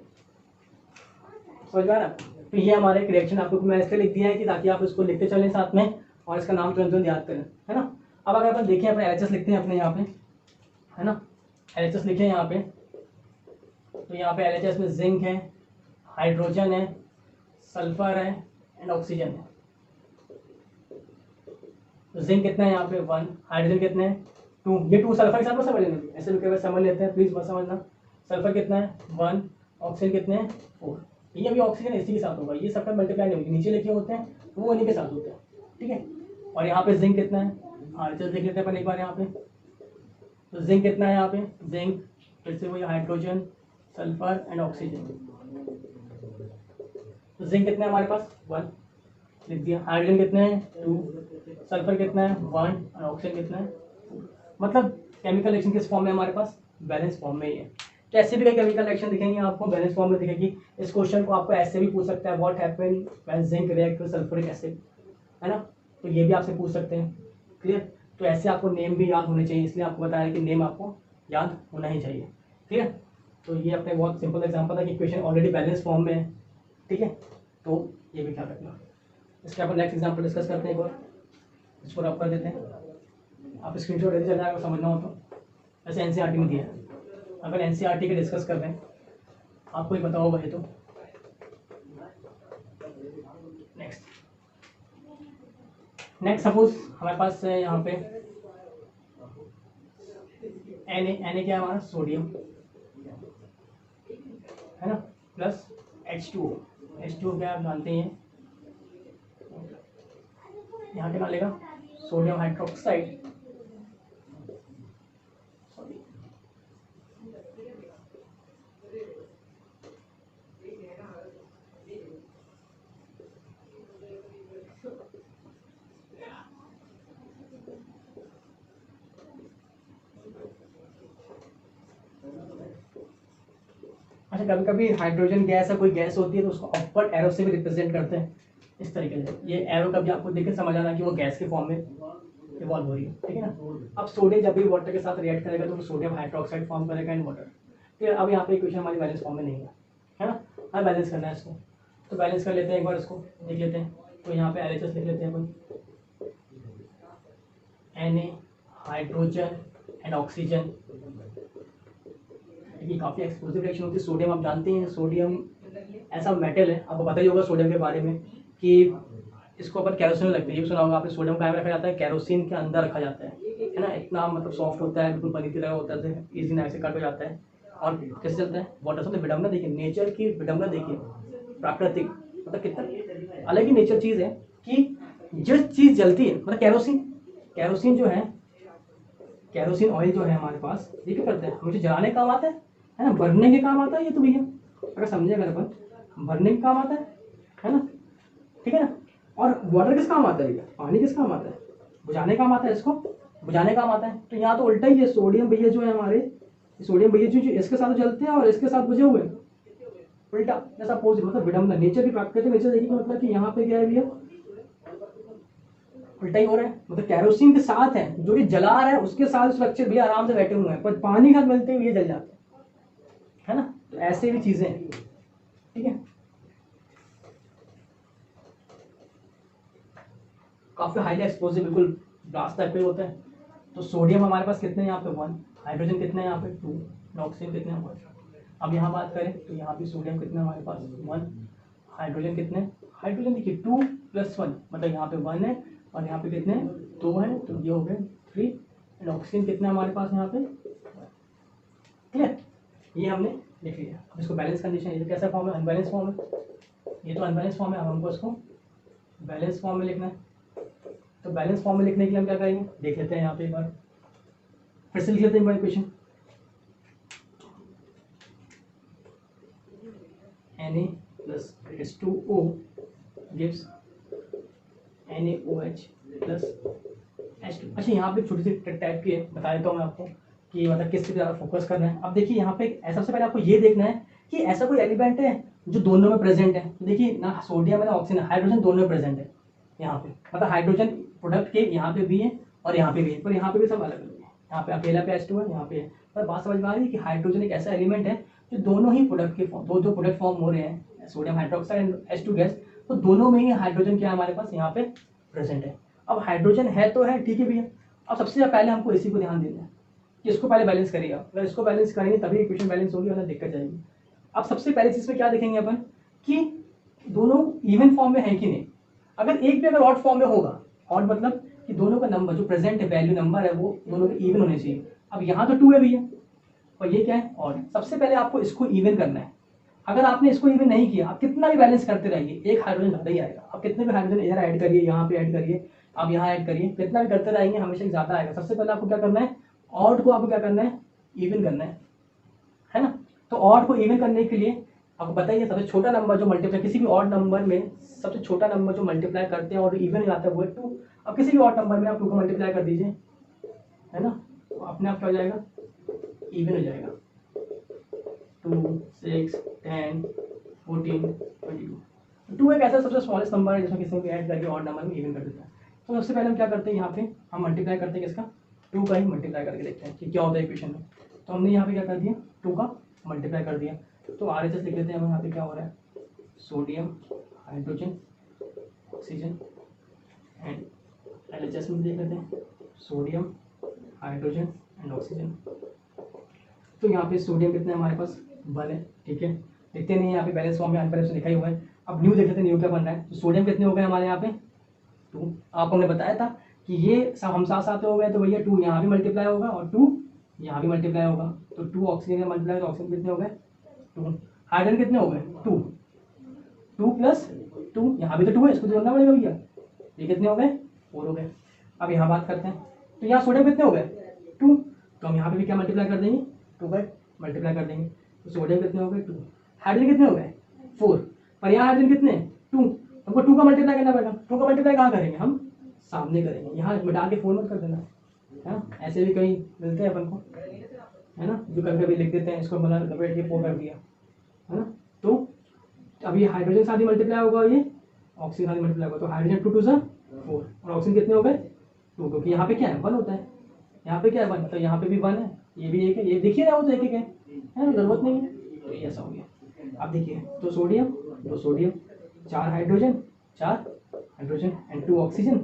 समझ में आ रहा। तो ये हमारा एक रिएक्शन आपको मैं इसलिए लिख दिया है कि ताकि आप इसको लिखते चलें साथ में और इसका नाम तुरंत याद करें, है ना। अब अगर अपन देखें अपने LHS लिखते हैं अपने यहाँ पे, है ना, LHS लिखें यहाँ पे, तो यहाँ पे LHS में जिंक है, हाइड्रोजन है, सल्फर है एंड ऑक्सीजन है। तो जिंक कितना है यहाँ पे 1, हाइड्रोजन कितने हैं 2, ये 2 सल्फर के साथ में समझ लेना, ऐसे लिखे हुए समझ लेते हैं प्लीज मत समझना। सल्फर कितना है 1, ऑक्सीजन कितने हैं 4, ये अभी ऑक्सीजन इसी के साथ होगा, ये सबका मल्टीप्लाई नहीं होगी, नीचे लिखे होते हैं वो उन्हीं के साथ होते हैं, ठीक है। और यहाँ पे जिंक कितना है, RHS देख लेते हैं अपन एक बार यहाँ पे। तो जिंक कितना है यहाँ पे, जिंक फिर से वही हाइड्रोजन सल्फर एंड ऑक्सीजन। तो जिंक कितना है हमारे पास 1 लिख दिया, हाइड्रोजन कितने हैं 2, सल्फर कितना है 1 और ऑक्सीजन कितना है 4। मतलब केमिकल रिएक्शन किस फॉर्म में हमारे पास, बैलेंस फॉर्म में ही है। तो ऐसे भी कई केमिकल रिएक्शन दिखेंगे आपको बैलेंस फॉर्म में दिखेगी। इस क्वेश्चन को आपको ऐसे भी पूछ सकता है, what happen when zinc react with sulphuric acid, है ना। तो ये भी आपसे पूछ सकते हैं, क्लियर। तो ऐसे आपको नेम भी याद होने चाहिए, इसलिए आपको बताया कि नेम आपको याद होना ही चाहिए, ठीक है। तो ये अपने बहुत सिंपल एग्जांपल था कि क्वेश्चन ऑलरेडी बैलेंस फॉर्म में है, ठीक है। तो ये भी ख्याल रखना। इसके अपन नेक्स्ट एग्जांपल डिस्कस करते हैं एक बार, इसको रब कर देते हैं, आप स्क्रीनशॉट लेते चल जाएगा समझना हो तो। वैसे एनसीईआरटी में दिया है, अगर एनसीईआरटी के डिस्कस कर रहे हैं आपको ही पता होगा ये तो। नेक्स्ट सपोज हमारे पास है यहाँ पे Na क्या है हमारा सोडियम, है ना, प्लस H2O क्या आप जानते हैं, यहाँ क्या डालेगा सोडियम हाइड्रोक्साइड, अच्छा कभी कभी हाइड्रोजन गैस है, कोई गैस होती है तो उसको अपवर्ड एरो से भी रिप्रेजेंट करते हैं इस तरीके से। ये एरो कभी आपको देख के समझ आना कि वो गैस के फॉर्म में इवॉल्व हो रही है, ठीक है ना। अब सोडियम जब भी वाटर के साथ रिएक्ट करेगा तो वो सोडियम हाइड्रोक्साइड फॉर्म करेगा इन वाटर, ठीक है। अब यहाँ पे इक्वेशन हमारी बैलेंस फॉर्म में नहीं है ना, हमें बैलेंस करना है इसको। तो बैलेंस कर लेते हैं एक बार, इसको देख लेते हैं। तो यहाँ पे LHS लिख लेते हैं अपन, Na हाइड्रोजन एंड ऑक्सीजन। ये काफ़ी एक्सप्लोसिव रिएक्शन होती है। सोडियम आप जानते हैं, सोडियम ऐसा मेटल है, आपको पता ही होगा सोडियम के बारे में कि इसको अपन कैरोसिन में लगते हैं। ये सुना होगा आपने, सोडियम कहाँ में रखा जाता है, कैरोसिन के अंदर रखा जाता है ना। इतना मतलब सॉफ्ट होता है, बिल्कुल पनीर की तरह होता है, इजी नाइफ से कट हो जाता है। और कैसे चलता है, वाटर से विडम्बना देखिए, नेचर की विडम्बना देखिए, प्राकृतिक मतलब कितना अलग ही नेचर चीज़ है कि जिस चीज़ जलती है, मतलब कैरोसिन जो है, कैरोसिन ऑयल जो है हमारे पास, ये क्या करता है, मुझे जलाने काम आता है ना, भरने के काम आता है ये तो भैया, अगर समझेगा अपन भरने के काम आता है ना, ठीक है ना। और वाटर किस काम आता है भैया, पानी किस काम आता है, बुझाने काम आता है, इसको बुझाने काम आता है। तो यहाँ तो उल्टा ही है, सोडियम भैया जो है हमारे, सोडियम भैया जो इसके साथ जलते हैं और इसके साथ बुझे हुए, उल्टा जैसा अपोजिट, मतलब विडम्बना, नेचर की प्राकृतिक नेचर देखिए, मतलब कि यहाँ पे क्या है भैया, उल्टा ही हो रहा है। मतलब कैरोसिन के साथ है, जो ये जला रहा है उसके साथ स्ट्रक्चर भी आराम से बैठे हुए हैं, पर पानी का मिलते हुए ये जल जाते हैं, है ना। तो ऐसे भी चीजें हैं, ठीक है। काफी हाईली एक्सप्लोसिव, बिल्कुल ब्लास्ट टाइप पे होता है। तो सोडियम हमारे पास कितने हैं यहाँ पे 1, हाइड्रोजन कितने हैं यहाँ पे 2, ऑक्सीजन कितने हैं 1। अब यहाँ बात करें तो यहाँ पे सोडियम कितना है हमारे पास 1, हाइड्रोजन कितने, हाइड्रोजन देखिए 2 + 1, मतलब यहाँ पे 1 है और यहाँ पे कितने 2 है, तो ये हो गए 3। एंड ऑक्सीजन कितना हमारे पास यहाँ पे, क्लियर, ये हमने लिख लिया। अब इसको बैलेंस कंडीशन, ये कैसा फॉर्म है, अनबैलेंस फॉर्म है, ये तो अनबैलेंस फॉर्म है। अब हमको इसको बैलेंस फॉर्म में लिखना है। तो बैलेंस फॉर्म में लिखने के लिए हम क्या करेंगे, देख लेते हैं यहाँ पे एक बार, फिर से लिख लेते हैं equation, Na + H2O gives NaOH + H2। अच्छा यहाँ पे छोटी सी टाइप की है, बता देता हूँ मैं आपको कि मतलब किस पे ज़्यादा फोकस करना है। अब देखिए यहाँ पे सबसे पहले आपको ये देखना है कि ऐसा कोई एलिमेंट है जो दोनों में प्रेजेंट है। तो देखिए ना सोडियम है ना ऑक्सीजन, हाइड्रोजन दोनों में प्रेजेंट है यहाँ पे, मतलब हाइड्रोजन प्रोडक्ट के यहाँ पे भी है और यहाँ पे भी है, पर यहाँ पे भी सब अलग अलग है। यहाँ पे अकेला पे H2 है, यहाँ पे है। पर बात समझ में आ रही है कि हाइड्रोजन एक ऐसा एलिमेंट है जो दोनों ही प्रोडक्ट के दो प्रोडक्ट फॉर्म हो रहे हैं, sodium hydroxide and H2 gas, तो दोनों में ही हाइड्रोजन क्या है हमारे पास यहाँ पे प्रेजेंट है। अब हाइड्रोजन है तो है, ठीक है भैया। अब सबसे पहले हमको इसी को ध्यान देना है कि इसको पहले बैलेंस करिएगा, अगर इसको बैलेंस करेंगे तभी इक्वेशन बैलेंस होगी, वरना दिक्कत जाएगी। अब सबसे पहले चीज़ में क्या देखेंगे अपन कि दोनों इवन फॉर्म में है कि नहीं। अगर एक भी अगर ऑड फॉर्म में होगा, ऑड मतलब कि दोनों का नंबर जो प्रेजेंट है, वैल्यू नंबर है, वो दोनों के इवन होने चाहिए। अब यहाँ तो 2 है भैया और ये क्या है ऑड। सबसे पहले आपको इसको इवन करना है, अगर आपने इसको इवन नहीं किया, आप कितना भी बैलेंस करते रहिए, एक हाइड्रोजन ज़्यादा ही आएगा। आप कितने भी हाइड्रोजन इधर ऐड करिए, यहाँ पे ऐड करिए, आप यहाँ ऐड करिए, कितना भी करते रहेंगे हमेशा ज़्यादा आएगा। सबसे पहले आपको क्या करना है, ऑड को आपको क्या करना है, इवन करना है ना। तो ऑड को इवन करने के लिए आपको बताइए सबसे छोटा नंबर जो मल्टीप्लाई, किसी भी ऑड नंबर में सबसे छोटा नंबर जो मल्टीप्लाई करते हैं और इवन हो जाता है वो है 2। अब किसी भी ऑड नंबर में आप 2 को मल्टीप्लाई कर दीजिए, है ना, तो अपने आप क्या हो जाएगा, इवन हो जाएगा। 2, 6, 10, 14, 22। 2 एक ऐसा सबसे स्मॉलेस्ट नंबर है जिसमें किसी को ऐड करके ऑड नंबर में इवन कर देता है। तो सबसे पहले हम क्या करते हैं, यहाँ पे हम मल्टीप्लाई करते हैं किसका, 2 का ही मल्टीप्लाई करके देखते हैं कि क्या होता है इक्वेशन में। तो हमने यहाँ पे क्या कर दिया, 2 का मल्टीप्लाई कर दिया। तो RHS लिख लेते हैं हम, यहाँ पे क्या हो रहा है, sodium, hydrogen, oxygen and LHS में देख लेते हैं, सोडियम, हाइड्रोजन एंड ऑक्सीजन। तो यहाँ पे सोडियम कितना है हमारे पास, 1 है, ठीक है, लिखते नहीं है यहाँ पे बैलेंस फॉर्म में, अनबैलेंस लिखा ही हुआ है। अब न्यू देख लेते हैं, न्यू क्या बन रहा है। तो सोडियम कितने हो गए हमारे यहाँ पे, 2। आपको हमने बताया था कि ये हम साथ साथ हो गए, तो भैया 2 यहाँ भी मल्टीप्लाई होगा और 2 यहाँ भी मल्टीप्लाई होगा। तो 2 ऑक्सीजन का मल्टीप्लाई, तो ऑक्सीजन कितने हो गए, 2। हाइड्रोजन कितने हो गए, 2, 2 प्लस 2, यहाँ भी तो 2 है, इसको जोड़ना पड़ेगा भैया। ये कितने हो गए, 4 हो गए। अब यहाँ बात करते हैं, तो यहाँ सोडियम कितने हो गए, 2। तो हम यहाँ पे भी क्या मल्टीप्लाई कर देंगे, 2 बाय मल्टीप्लाई कर देंगे। तो सोडियम कितने हो गए, 2। हाइड्रोजन कितने हो गए, 4। पर यहाँ हाइड्रोजन कितने, 2। हमको 2 का मल्टीप्लाई करना पड़ेगा। 2 का मल्टीप्लाई कहाँ करेंगे, हम सामने करेंगे, यहाँ मिटा के 4 मत कर देना, है ना। ऐसे भी कहीं मिलते हैं अपन को, है ना, जो कभी कभी लिख देते हैं इसको मतलब लपेट के 4 कर दिया, है ना। तो अब ये हाइड्रोजन साथ ही मल्टीप्लाई होगा, ये ऑक्सीजन साथ ही मल्टीप्लाई होगा। तो हाइड्रोजन 2 2 सा 4 और ऑक्सीजन कितने हो गए, 2, क्योंकि यहाँ पे क्या है, 1 होता है, यहाँ पे क्या है 1, तो यहाँ पे भी 1 है, ये भी 1 है, ये देखिए ना, वो तो एक है ना, जरूरत नहीं है। तो ये ऐसा हो गया। अब देखिए, तो sodium, 2 sodium, 4 hydrogen, 4 hydrogen and 2 oxygen,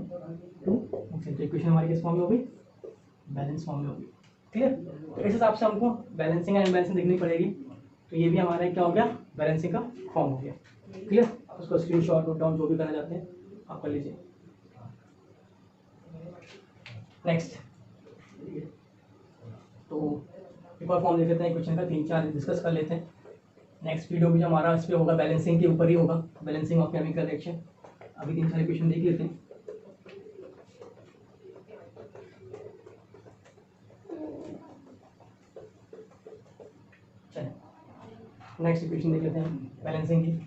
2 oxygen. तो इक्वेशन हमारी किस फॉर्म में होगी, बैलेंस फॉर्म में होगी, क्लियर। तो इस हिसाब से हमको बैलेंसिंग एंड अनबैलेंसिंग देखनी पड़ेगी। तो ये भी हमारा क्या हो गया, बैलेंसिंग का फॉर्म हो गया, क्लियर। उसको स्क्रीनशॉट नोट डाउन जो भी करना चाहते हैं आप कर लीजिए। नेक्स्ट, तो एक और फॉर्म देख लेते हैं क्वेश्चन का, 3-4 डिस्कस कर लेते हैं। नेक्स्ट वीडियो भी जो हमारा इस पर होगा बैलेंसिंग के ऊपर ही होगा, बैलेंसिंग ऑफ केमिकल रिएक्शन। अभी 3-4 क्वेश्चन देख लेते हैं। चलिए नेक्स्ट इक्वेशन देख लेते हैं बैलेंसिंग की।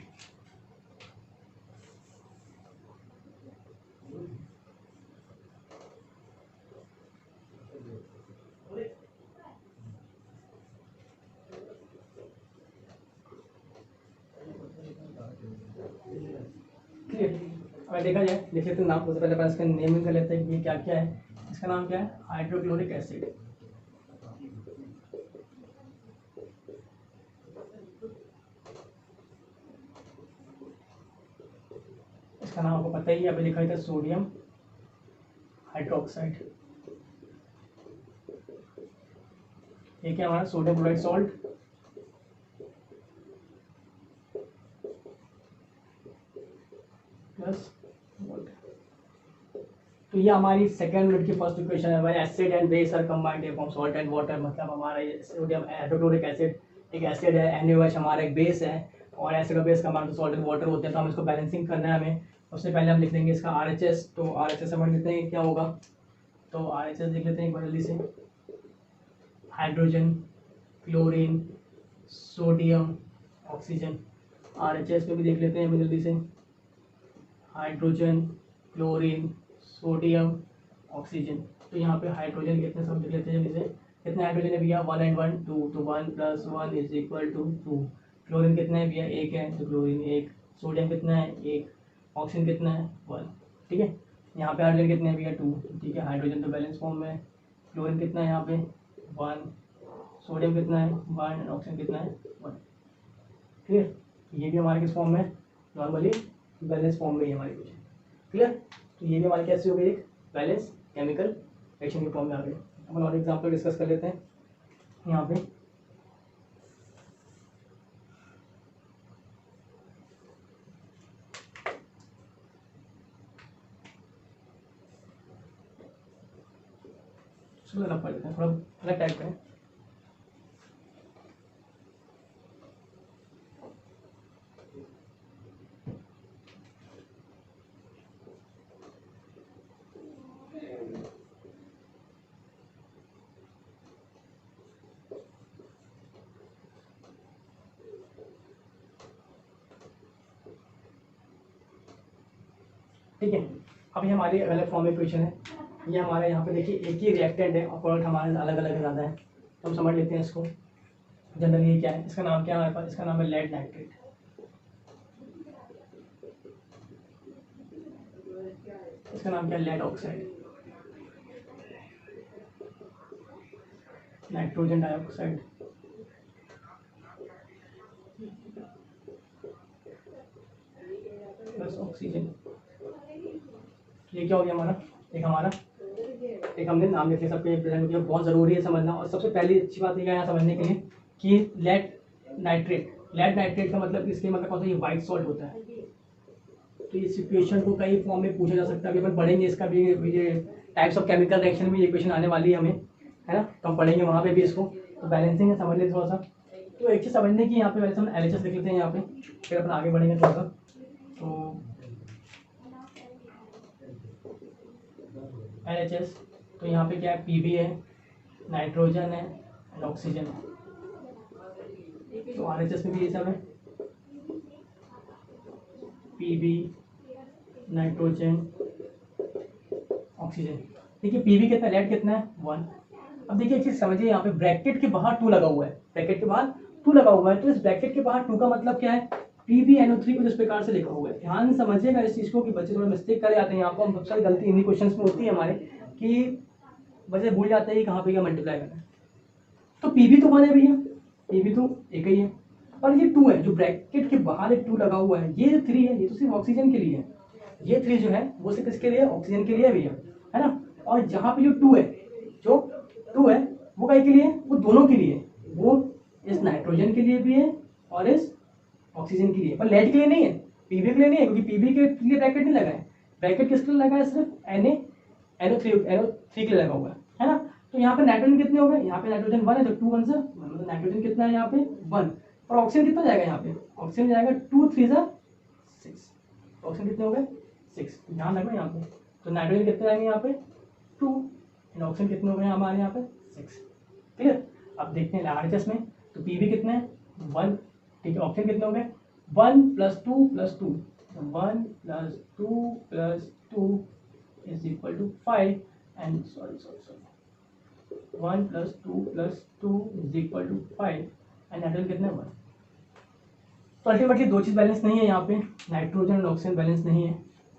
क्लियर, अगर देखा जाए, देख लेते हैं नाम, सबसे पहले इसका नेमिंग कर लेते हैं, ये क्या क्या है। इसका नाम क्या है, हाइड्रोक्लोरिक एसिड। इसका नाम आपको पता ही है, अभी लिखा था सोडियम हाइड्रोक्साइड। ये क्या हमारा sodium chloride salt, plus water. तो ये हमारी सेकंड यूनिट की फर्स्ट इक्वेशन है। हमारे acid and base are combined to form salt and water. मतलब हमारा ये सोडियम हाइड्रोक्लोरिक एसिड एक एसिड है, NaOH हमारा एक बेस है, और एसिड और base combined to salt and water होते हैं। तो हम इसको बैलेंसिंग करना है हमें। सबसे पहले हम लिख देंगे इसका RHS। तो RHS हम लिखते हैं क्या होगा, तो RHS लिख लेते हैं एक बार जल्दी से, hydrogen, chlorine, sodium, oxygen. RHS पे भी देख लेते हैं जल्दी से, हाइड्रोजन, क्लोरीन, सोडियम, ऑक्सीजन। तो यहाँ पे हाइड्रोजन कितने सब लिख लेते हैं जल्दी से, कितने हाइड्रोजन है भैया, 1 and 1 2, तो 1 + 1 = 2। क्लोरीन कितना है भैया, 1 है, तो क्लोरीन 1। सोडियम कितना है, 1। ऑक्सीजन कितना है, 1। ठीक है, यहाँ पे हाइड्रोजन कितने हैं भैया, 2। ठीक है, हाइड्रोजन तो बैलेंस फॉर्म में है। क्लोरीन कितना है यहाँ पे, 1। सोडियम कितना है, 1 एंड ऑक्सीजन कितना है, 1। क्लियर, ये भी हमारे किस फॉर्म में, नॉर्मली बैलेंस फॉर्म में ही हमारी कुछ, क्लियर। तो ये भी हमारी कैसे हो गई, एक बैलेंस केमिकल रिएक्शन के फॉर्म में आ गई। हम और एग्जांपल डिस्कस कर लेते हैं यहाँ पे। चलो रफ कर लेते हैं, थोड़ा अलग टाइप का है। ठीक है। अब ये हमारी अलग फॉर्म में इक्वेशन है, ये हमारे यहाँ पे देखिए एक ही रिएक्टेंट है और प्रोडक्ट हमारे अलग अलग ज़्यादा है, तो हम समझ लेते हैं इसको। जनरली ये क्या है, इसका नाम क्या है हमारे पास, इसका नाम है लेड नाइट्रेट। इसका नाम क्या है, lead oxide, nitrogen dioxide. Plus oxygen. ये क्या हो गया हमारा, एक हमने नाम लिखे सबके प्रेजेंट किया, बहुत ज़रूरी है समझना। और सबसे पहली अच्छी बात यह है यहाँ समझने के लिए कि लेड नाइट्रेट का मतलब, इसके मतलब कौन सा, ये वाइट सॉल्ट होता है। तो इस इक्वेशन को कई फॉर्म में पूछा जा सकता है, अभी अपन पढ़ेंगे इसका भी, ये टाइप्स ऑफ केमिकल रिएक्शन में ये इक्वेशन आने वाली है हमें, है ना, तो हम पढ़ेंगे वहाँ पे भी इसको। तो बैलेंसिंग है, समझ लेते थोड़ा सा। तो एक चीज़ समझने की, यहाँ पे वैसे हम LHS लिख लेते हैं यहाँ पे, फिर अपन आगे बढ़ेंगे थोड़ा सा। तो LHS, तो यहाँ पे क्या है, PB है, नाइट्रोजन है एंड ऑक्सीजन है। तो RHS में भी ये सब है, PB, नाइट्रोजन, ऑक्सीजन। देखिए PB कितना, लेड कितना है, 1। अब देखिए एक चीज समझिए, यहाँ पे ब्रैकेट के बाहर 2 लगा हुआ है, ब्रैकेट के बाहर 2 लगा हुआ है, तो इस ब्रैकेट के बाहर 2 का मतलब क्या है, PbNO3 कुछ इस प्रकार से लिखा हुआ है। ध्यान समझिएगा इस चीज को कि बच्चे थोड़ा मिस्टेक कर जाते हैं यहाँ पर, हम सबसे गलती इन्हीं क्वेश्चन में होती है हमारे, कि बच्चे भूल जाते हैं कि कहाँ पे क्या मल्टीप्लाई करना है। तो PB तो 1 है भैया, PB तो एक ही है, और ये 2 है, जो ब्रैकेट के बाहर एक 2 लगा हुआ है, ये जो 3 है ये तो सिर्फ ऑक्सीजन के लिए है, ये 3 जो है वो सिर्फ किसके लिए, ऑक्सीजन के लिए है भैया, है ना। और जहाँ पे जो 2 है, वो कहीं के लिए, वो दोनों के लिए, वो इस नाइट्रोजन के लिए भी है और इस ऑक्सीजन के लिए, पर लेड के लिए नहीं है, PB के लिए नहीं है, क्योंकि PB के लिए ब्रैकेट नहीं लगा है। ब्रैकेट किसके लिए लगा है, सिर्फ NO3 के लिए लगा हुआ है ना। तो यहाँ पे नाइट्रोजन कितने हो गए, यहाँ पे नाइट्रोजन 1 है, तो 2 1 से मतलब नाइट्रोजन कितना है यहाँ पे 1, और ऑक्सीजन कितना जाएगा यहाँ पे, ऑक्सीजन जाएगा 2 3 6, ऑक्सीजन कितने हो गए 6, ध्यान रखना यहाँ पे। तो नाइट्रोजन कितने जाएंगे यहाँ पे 2, एंड ऑक्सीजन कितने हो गए हमारे यहाँ पे 6, क्लियर। अब देखते हैं RHS में, तो PB कितने हैं 1, ठीक है, ऑक्सीजन कितने हो गए 1 + 2 + 2, 1 + 2 + 2 = 5, एंड सॉरी 1 + 2 + 2 = 5, एंड नाइट्रोजन कितना है 1। तो अल्टीमेटली 2 चीज़ बैलेंस नहीं है यहाँ पे, नाइट्रोजन और ऑक्सीजन बैलेंस नहीं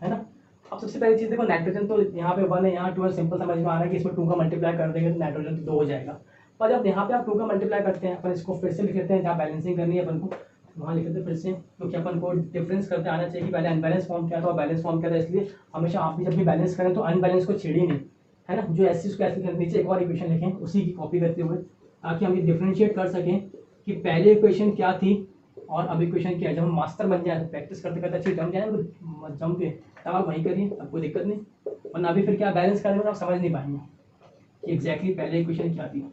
है ना। अब सबसे पहली चीज़ देखो, नाइट्रोजन तो यहाँ पे 1 है, यहाँ 2 है, सिंपल समझ में आ रहा है कि इसमें 2 का मल्टीप्लाई कर देंगे तो नाइट्रोजन तो 2 हो जाएगा। पर जब यहाँ पे आप 2 का मल्टीप्लाई करते हैं, अपन इसको फिर से लिख लेते हैं, जहाँ बैलेंसिंग करनी है अपन को वहाँ लिख लेते हैं फिर से, क्योंकि अपन को डिफरेंस करते आना चाहिए कि पहले अनबैलेंस फॉर्म क्या था और बैलेंस फॉर्म क्या था। इसलिए हमेशा आप भी जब भी बैलेंस करें तो अनबैलेंस को छेड़िए नहीं, है ना। जो ऐसी उसको ऐसे नीचे एक और इक्वेशन लिखें उसी की कॉपी करते हुए, ताकि हम ये डिफ्रेंशिएट कर सकें कि पहले इक्वेशन क्या थी और अब इक्वेशन क्या है। जब हम मास्टर बन जाए, प्रैक्टिस करते करते अच्छी जम जाए, तो जम के तब आप वहीं करिए, तब कोई दिक्कत नहीं, वरना अभी फिर क्या बैलेंस करने में आप समझ नहीं पाएंगे कि एग्जैक्टली पहले इक्वेशन क्या थी।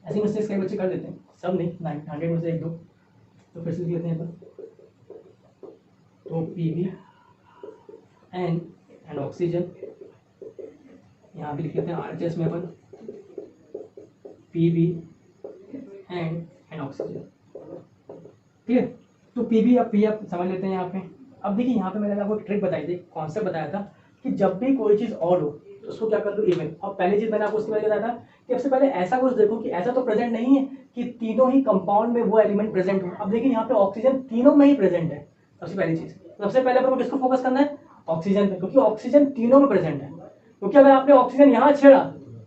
ऐसी मिस्टेक्स कई बच्चे कर देते हैं, सब नहीं, 100 में से 1 2। तो फिर से लिख लेते हैं अपन, तो PB एंड ऑक्सीजन, यहाँ भी लिख लेते हैं RHS में अपन PB एंड ऑक्सीजन, ठीक है। तो PB अब P आप समझ लेते हैं यहाँ पे। अब देखिए यहाँ पे मैंने आपको ट्रिक बताई थी, कॉन्सेप्ट बताया था कि जब भी कोई चीज़ ऑड हो तो उसको क्या कर दो इवन। और पहली चीज़ मैंने आपको उसके बारे में बताया था कि सबसे पहले ऐसा कुछ देखो कि ऐसा तो प्रेजेंट नहीं है कि तीनों ही कंपाउंड में वो एलिमेंट प्रेजेंट हो। अब देखिए यहाँ पे ऑक्सीजन तीनों में ही प्रेजेंट है, सबसे पहली चीज़। सबसे पहले अपन को किसको फोकस करना है, ऑक्सीजन पे, क्योंकि ऑक्सीजन तीनों में प्रेजेंट है। क्योंकि अगर आपने ऑक्सीजन यहाँ छेड़ा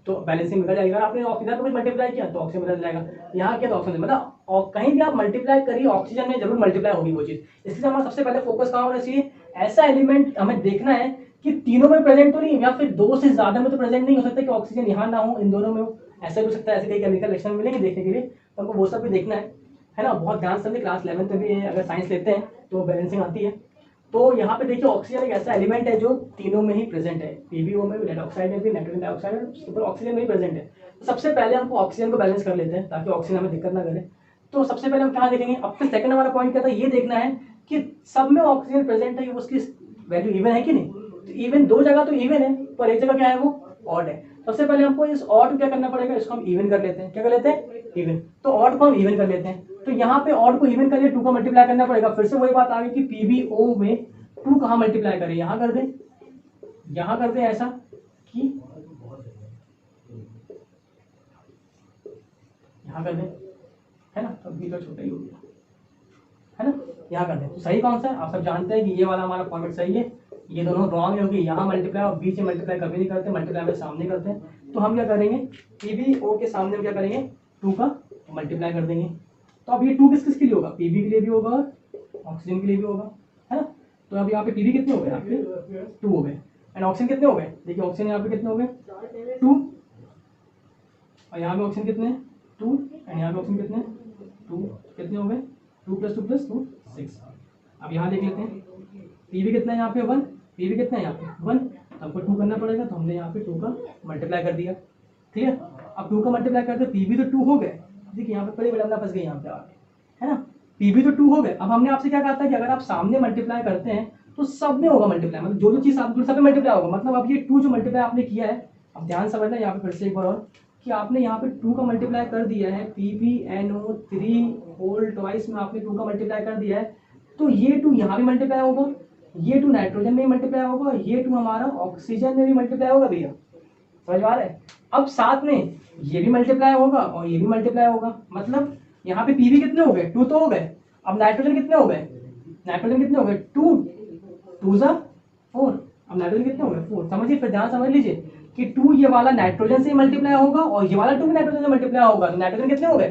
तो बैलेंसिंग बिगड़ जाएगी, अगर आपने ऑक्सीजन को कुछ मल्टीप्लाई किया तो ऑक्सीजन बदल जाएगा, यहाँ किया तो ऑक्सीजन, मतलब और कहीं भी आप मल्टीप्लाई करिए ऑक्सीजन में जरूर मल्टीप्लाई होगी वो चीज़। इसलिए हमारा सबसे पहले फोकस कहाँ होना चाहिए, ऐसा एलिमेंट हमें देखना है कि तीनों में प्रेजेंट तो नहीं, या फिर 2 से ज्यादा में तो प्रेजेंट नहीं हो सकता कि ऑक्सीजन यहाँ ना हो इन दोनों में हो, ऐसा भी हो सकता है। ऐसे कई केमिकल रिएक्शन मिलेंगे देखने के लिए, तो हमको वो सब भी देखना है ना। बहुत ध्यान से क्लास 11th में भी अगर साइंस लेते हैं तो बैलेंसिंग आती है। तो यहाँ पे देखिए ऑक्सीजन एक ऐसा एलिमेंट है जो तीनों में ही प्रेजेंट है, PbO में भी, लेड ऑक्साइड में भी, नाइट्रोजन डाइऑक्साइड में, सुपर ऑक्सीजन में ही प्रेजेंट है। तो सबसे पहले हमको ऑक्सीजन को बैलेंस कर लेते हैं ताकि ऑक्सीजन हमें दिक्कत ना करे। तो सबसे पहले हम क्या देखेंगे, अब फिर सेकंड हमारा पॉइंट क्या था, ये देखना है कि सब में ऑक्सीजन प्रेजेंट है, उसकी वैल्यू इवन है कि नहीं। तो इवन 2 जगह तो इवन है, पर एक जगह क्या है वो ऑड है। सबसे पहले हमको इस ऑड क्या करना पड़ेगा, इसको हम इवन कर लेते हैं। क्या कर लेते हैं, इवन। तो ऑड को हम इवन कर लेते हैं। तो यहाँ पे ऑड को इवन कर लिए 2 का मल्टीप्लाई करना पड़ेगा। फिर से वही बात आ गई कि PbO में 2 कहाँ मल्टीप्लाई करें, यहाँ कर दें, यहाँ करते हैं ऐसा कि यहाँ कर दें, है ना, तो बी तो छोटा ही हो गया, है ना, यहाँ कर दें। तो सही कौन सा है, आप सब जानते हैं कि ये वाला हमारा फॉर्मेट सही है, ये दोनों रॉन्ग है क्योंकि यहाँ मल्टीप्लाई और बी से मल्टीप्लाई कभी नहीं करते, मल्टीप्लाई में सामने करते हैं। तो हम क्या करेंगे, पी बी ओ के सामने हम क्या करेंगे, 2 का मल्टीप्लाई कर देंगे। तो अब ये 2 किस किस के लिए होगा, पी बी के लिए भी होगा और ऑक्सीजन के लिए भी होगा, है ना। तो अब यहाँ पे पी बी कितने हो गए, आपके 2 हो गए, एंड ऑक्सीजन कितने हो गए, देखिए ऑक्सीजन यहाँ पे कितने हो गए 2, और यहाँ पे ऑक्सीजन कितने 2, एंड यहाँ पे ऑक्सीजन कितने 2, कितने हो गए 2 + 2 + 2 6। अब यहाँ देख लेते हैं, पी बी कितना है यहाँ पे 1, पी बी कितना है यहाँ पे 1, हमको 2 करना पड़ेगा, तो हमने यहाँ पे 2 का मल्टीप्लाई कर दिया, ठीक है। अब 2 का मल्टीप्लाई करते पी बी तो 2 हो गए, देखिए यहाँ पे बड़ी विडंबना फंस गई यहाँ पे आके, है ना, पी बी तो 2 हो गए। अब हमने आपसे क्या कहा था कि अगर आप सामने मल्टीप्लाई करते हैं तो सब में होगा मल्टीप्लाई, मतलब जो चीज़ आप सब में मल्टीप्लाई होगा, मतलब अब ये 2 जो मल्टीप्लाई आपने किया है, अब ध्यान समझना यहाँ पे फिर से एक बार और कि आपने यहाँ पे 2 का मल्टीप्लाई कर दिया है, PbNO3 होल ट्वाइस में आपने 2 का मल्टीप्लाई कर दिया है, तो ये 2 यहाँ भी मल्टीप्लाई होगा, ये 2 नाइट्रोजन में भी मल्टीप्लाई होगा, ये 2 हमारा ऑक्सीजन में भी मल्टीप्लाई होगा भैया, समझ आ रहा है। अब साथ में ये भी मल्टीप्लाई होगा और ये भी मल्टीप्लाई होगा, मतलब यहाँ पे पी भी कितने हो गए 2 तो हो गए, अब नाइट्रोजन कितने हो गए, नाइट्रोजन कितने हो गए 2 2 ज़ा 4, अब नाइट्रोजन कितने हो गए 4। समझिए, फिर ध्यान समझ लीजिए कि 2 ये वाला नाइट्रोजन से मल्टीप्लाई होगा और ये वाला 2 भी नाइट्रोजन से मल्टीप्लाई होगा, तो नाइट्रोजन कितने हो गए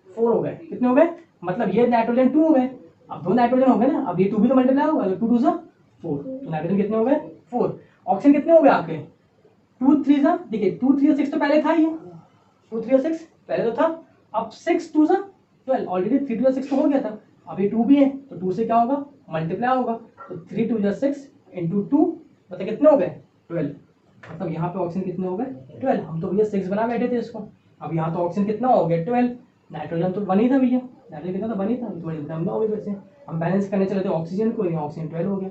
4 हो गए, कितने हो गए, मतलब ये नाइट्रोजन 2 हो गए, अब 2 नाइट्रोजन हो गए ना, अब ये 2 भी तो मल्टीप्लाई होगा, तो 2 2 ज़ा 4, तो नाइट्रोजन कितने हो गए 4। ऑक्सीजन कितने हो गए आपके 2 3 ज़ा, देखिए 2 3 6 तो पहले था ही, 2 3 6 पहले तो था, अब 6 2 ज़ा 12, ऑलरेडी 3 2 6 तो हो गया था, अब ये 2 भी है तो 2 से क्या होगा मल्टीप्लाई होगा, तो 3 2 6 इंटू 2 मतलब कितने हो गए 12, मतलब यहाँ पे ऑक्सीजन कितने हो गए 12, हम तो भैया 6 बना बैठे थे इसको, अब यहाँ तो ऑक्सीजन कितना हो गया 12, नाइट्रोजन तो 1 ही था भैया, नाइट्रोजन कितना था 1 ही था, तो बड़ी विडंबना हो गई, फिर से हम बैलेंस करने चले थे ऑक्सीजन को, यहाँ ऑक्सीजन 12 हो गया,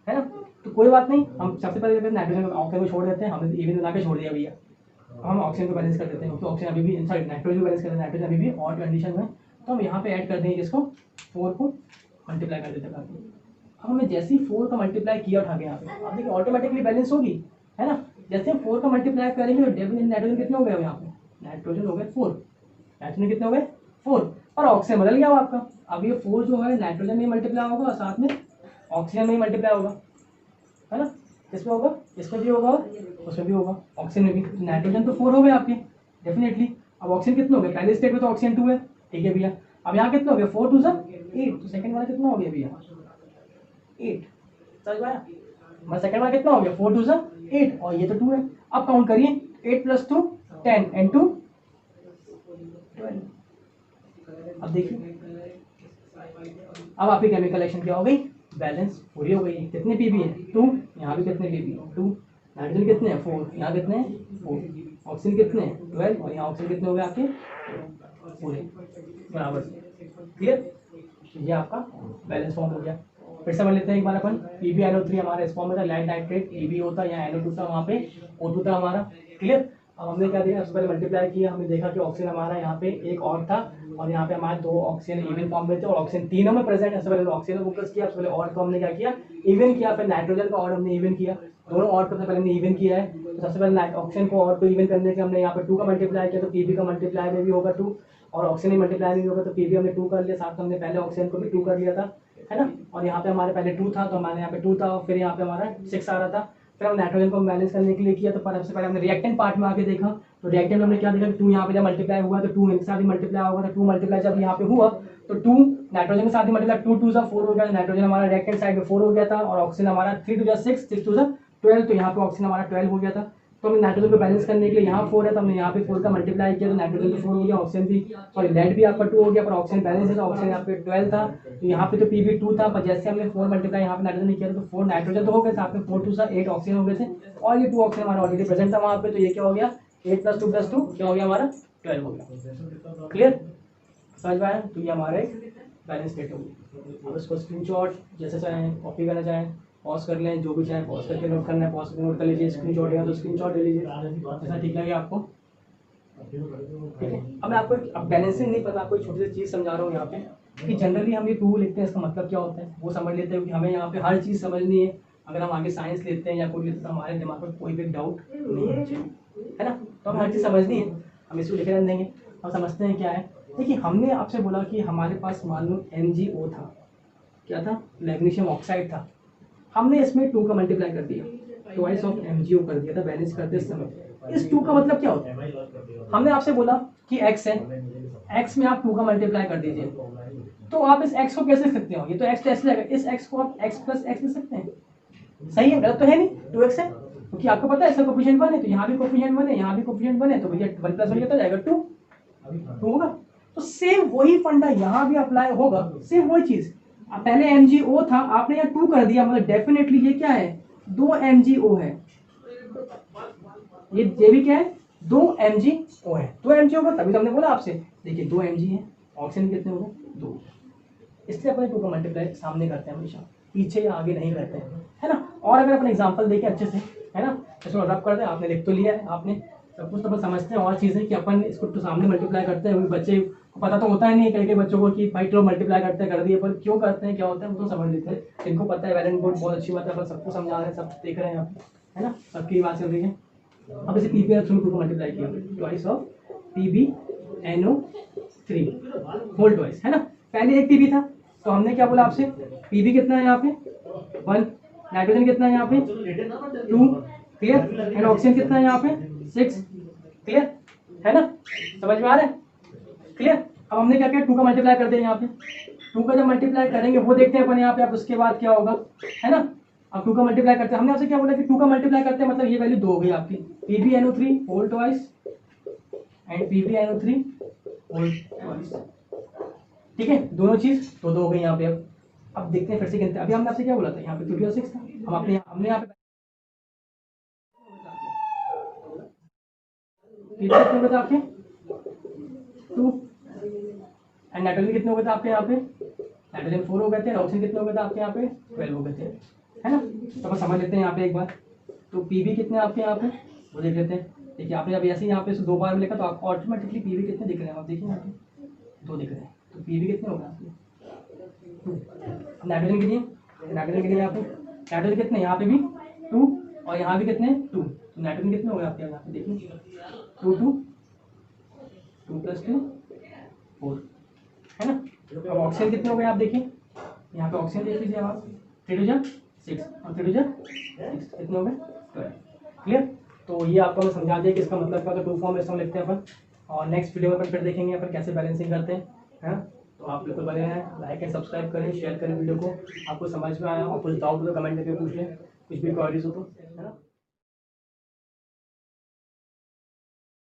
है ना। तो कोई बात नहीं, हम सबसे पहले नाइट्रोजन को ऑक्सीजन को छोड़ देते हैं, हमने इवन बना के छोड़ दिया भैया, हम ऑक्सीजन को बैलेंस कर देते हैं क्योंकि ऑक्सीजन अभी भी, सॉरी नाइट्रोजन को बैलेंस करते हैं, नाइट्रोजन अभी भी और कंडीशन में, तो हम यहाँ पे ऐड कर देंगे जिसको 4 को मल्टीप्लाई कर देते हैं। अब हमने जैसे ही 4 का मल्टीप्लाई किया उठा के यहाँ पे, अब देखिए ऑटोमेटिकली बैलेंस होगी, है ना। जैसे हम 4 का मल्टीप्लाई करेंगे तो डेफिनेटली नाइट्रोजन कितने हो गए यहाँ पे, नाइट्रोजन हो गए 4, नाइट्रोजन कितने हो गए 4, और ऑक्सीजन बदल गया आपका, अब ये 4 जो है नाइट्रोजन में मल्टीप्लाई होगा और साथ में ऑक्सीजन में ही मल्टीप्लाई होगा, है ना, इसमें होगा, इसमें भी होगा और उसमें भी होगा, ऑक्सीजन में भी। नाइट्रोजन तो 4 हो गए आपके डेफिनेटली, अब ऑक्सीजन कितने हो गए, पहले स्टेट में तो ऑक्सीजन 2 है, ठीक है भैया, अब यहाँ कितने हो गए 4 2 ज़ा 8, तो सेकंड वाला कितना हो गया भैया 8, समझ में आया, मतलब सेकंड वाला कितना हो गया 4 2 ज़ा 8, और ये तो 2 है, अब काउंट करिए 8 + 2 10 and 2 12, अब देखिए अब आपकी केमिकल एक्शन क्या हो गई, बैलेंस पूरी हो गई, कितने पीबी है 2, यहाँ भी कितने पीबी 2, नाइट्रोजन कितने हैं 4, यहाँ कितने हैं 4, ऑक्सीजन कितने हैं 12, और यहाँ ऑक्सीजन कितने हो गए आपके पूरे बराबर, क्लियर, ये आपका बैलेंस फॉर्म हो गया। फिर समझ लेते हैं एक बार अपन, PbNO3 हमारा इस फॉर्म में था, लेड नाइट्रेट Pb होता, यहाँ NO2 था, वहाँ पे O2 था हमारा, क्लियर। अब हमने क्या देखा, सबसे पहले मल्टीप्लाई किया, हमने देखा कि ऑक्सीजन हमारा यहाँ पे एक और था और यहाँ पे हमारे 2 ऑक्सीजन इवन फॉर्म में थे और ऑक्सीजन तीनों में प्रेजेंट है। सबसे पहले ऑक्सीजन फोकस किया, सबसे पहले ऑड को हमने क्या किया इवन किया, फिर नाइट्रोजन का ऑड हमने इवन किया, दोनों ऑड को सबसे पहले हमने इवन किया है। तो सबसे पहले ऑक्सीजन को ऑड को इवन करने के हमने यहाँ पे 2 का मल्टीप्लाई किया, तो Pb का मल्टीप्लाई में भी होगा 2 और ऑक्सीजन मल्टीप्लाई में भी होगा, तो Pb हमने 2 कर लिया, साथ में हमने पहले ऑक्सीजन को भी 2 कर लिया था, है ना। और यहाँ पे हमारे पहले 2 था तो हमारे यहाँ पे 2 था, फिर यहाँ पे हमारा 6 आ रहा था, फिर हम नाइट्रोजन को बैलेंस करने के लिए किया, तो सबसे पहले हमने रिएक्टेंट पार्ट में आके देखा, तो रिएक्टेंट में हमने क्या देखा कि 2 यहाँ पे जब मल्टीप्लाई हुआ तो 2 इनके साथ ही मल्टीप्लाई होगा, तो 2 मल्टीप्लाई जब यहाँ पे हुआ तो 2 नाइट्रोजन के साथ ही मल्टीप्लाई, 2 2 4 हो गया, नाइट्रोजन हमारा रिएक्टेंट साइड में 4 हो गया था और ऑक्सीजन हमारा 3 2 6 6 2 12, तो यहाँ पे ऑक्सीजन हमारा 12 हो गया था। तो हमने नाइट्रोजन को बैलेंस करने के लिए यहाँ 4 है तो हमने यहाँ पे 4 का मल्टीप्लाई किया, तो नाइट्रोजन तो 4 हो गया, ऑक्सीजन भी सॉरी लेड भी आपका 2 हो गया, पर ऑक्सीजन बैलेंस है तो ऑक्सीजन यहाँ पे 12 था, तो यहाँ पे तो Pb 2 था, पर जैसे हमने 4 मल्टीप्लाई यहाँ पे नाइट्रोजन किया तो 4 नाइट्रोजन तो हो गए, साथ में 4 2 8 ऑक्सीजन हो गए थे, और ये 2 ऑक्सीजन हमारा ऑलरेडी प्रेजेंट था वहाँ पे, तो ये क्या हो गया 8 + 2 + 2 क्या हो गया हमारा 12 हो गया, क्लियर, समझ में आया। तो ये हमारे बैलेंस स्टेट होगी। अब इसको स्क्रीनशॉट जैसे चाहें कॉपी करना चाहें पॉज कर लें, जो भी चाहें पॉज करके नोट करना है पॉज करके नोट कर लीजिए, स्क्रीनशॉट है तो स्क्रीनशॉट ले लीजिए, ऐसा ठीक लगे आपको, ठीक है। अब मैं आपको अब बैलेंसिंग नहीं, पर मैं आपको एक छोटी सी चीज़ समझा रहा हूँ यहाँ पे कि जनरली हम ये 2 लिखते हैं, इसका मतलब क्या होता है वो समझ लेते हैं, कि हमें यहाँ पे हर चीज़ समझनी है। अगर हम आगे साइंस लेते हैं या कोई लेते हैं तो हमारे दिमाग में कोई भी डाउट नहीं होना चाहिए, है ना। तो हमें हर चीज़ समझनी है, हम इसको लिखे रहने देंगे। हम समझते हैं क्या है। देखिए हमने आपसे बोला कि हमारे पास मान लो MgO था, क्या था, मैग्नीशियम ऑक्साइड था। हमने इसमें 2 का मल्टीप्लाई कर दिया, ट्वाइस ऑफ MgO कर दिया था बैलेंस करते समय। इस 2 का मतलब क्या होता है, हमने आपसे बोला कि x है, x में आप 2 का मल्टीप्लाई कर दीजिए, तो आप इस x को कैसे लिख सकते हो, ये तो x ऐसे जाएगा, इस x को आप x प्लस x लिख सकते हैं। सही है, गलत तो है नहीं, 2x है, क्योंकि आपको पता है इसका कोफिशिएंट 1 है, तो यहाँ भी कोफिशिएंट 1 है, यहाँ भी कोफिशिएंट 1 है, तो भैया 1 प्लस 1 कितना जाएगा 2 होगा। तो सेम वही फंडा यहाँ भी अप्लाई होगा, सेम वही चीज। पहले MgO था, आपने यहाँ 2 कर दिया, मतलब डेफिनेटली ये क्या है, 2 MgO है, ये भी क्या है, 2 MgO है, 2 MgO का, तभी तो हमने बोला आपसे, देखिए 2 Mg है, ऑक्सीजन कितने हो गए 2, इसलिए अपन 2 का मल्टीप्लाई सामने करते हैं हमेशा, पीछे या आगे नहीं करते हैं, है ना। और अगर अपन एग्जांपल देखें अच्छे से, है ना, इसको रब करते हैं, आपने लिख तो लिया है, आपने सब कुछ तो अपन समझते हैं। और चीज़ें कि अपन इसको तो सामने मल्टीप्लाई करते हैं, बच्चे को पता तो होता ही नहीं है, कई बच्चों को कि भाई चलो मल्टीप्लाई करते हैं, कर दिए, पर क्यों करते हैं, क्या होता है, वो तो समझ लेते हैं। जिनको पता है वैलेंट बोर्ड बहुत अच्छी बात है, अपन सबको समझा रहे हैं, सब देख रहे हैं यहाँ पे, है ना, सबकी बात चल रही है। अब इसे PbNO3 को मल्टीप्लाई किया, twice of PbNO3 whole twice, है ना। पहले एक PB था, तो हमने क्या बोला आपसे, PB कितना है यहाँ पे 1, नाइट्रोजन कितना है यहाँ पे 2, क्लियर, एंड ऑक्सीजन कितना है यहाँ पे 6, क्लियर, है ना, समझ में आ रहा है, क्लियर। अब हमने क्या किया, 2 का मल्टीप्लाई कर दिया यहाँ पे, 2 का जब मल्टीप्लाई करेंगे वो देखते हैं अपन यहाँ पे, अब उसके बाद क्या होगा, है ना। अब 2 का मल्टीप्लाई करते हैं, हमने आपसे क्या बोला कि 2 का मल्टीप्लाई करते हैं, मतलब ये वैल्यू 2 हो गई आपकी, PbNO3 whole twice and PbNO3 whole twice, ठीक है, दोनों चीज तो 2 हो गई यहाँ पे। अब देखते हैं फिर से गिनते हैं, अभी हमने आपसे क्या बोला था, यहाँ पे 2 और 6 था, हम हमने यहाँ पे कितने हो गए थे आपके 2, एंड नाइट्रोजन कितने हो गए थे आपके यहाँ पे, नाइट्रोजन 4 हो गए थे, ऑक्सीजन कितने हो गए थे आपके यहाँ पे 12 हो गए थे, है ना। तो अपन समझ लेते हैं यहाँ पे एक बार, तो PB कितने आपके यहाँ पे वो देख लेते हैं। देखिए आपने जब ऐसे यहाँ पे 2 बार में लिखा तो आपको ऑटोमेटिकली PB कितने दिख रहे हैं, आप देखिए यहाँ पे 2 दिख रहे हैं, तो PB कितने हो गए आपके 2। नाइट्रोजन कितनी है, नाइट्रोजन कितनी है यहाँ पे, नाइट्रोजन कितने यहाँ पे भी 2 और यहाँ भी कितने 2, तो नाइट्रोजन कितने हो गए आपके यहाँ पे, देखिए 2 2 2 + 2 4, है ना। अब ऑक्सीजन कितने हो गए आप देखिए, यहाँ पे ऑक्सीजन देख लीजिए आप, 3 2 6 और 3 2 6 कितने हो गए 12, क्लियर। तो ये आपको मैं समझा दिया कि इसका मतलब क्या, तो 2 फॉर्म इसमें लिखते हैं अपन, और नेक्स्ट वीडियो में अपन फिर देखेंगे अपन कैसे बैलेंसिंग करते हैं, है ना। तो आप बिल्कुल बने हैं, लाइक एंड सब्सक्राइब करें, शेयर करें वीडियो को, आपको समझ में आया और कुछ डाउट हो तो कमेंट करके पूछ लें, कुछ भी क्वेरीज हो तो, है ना।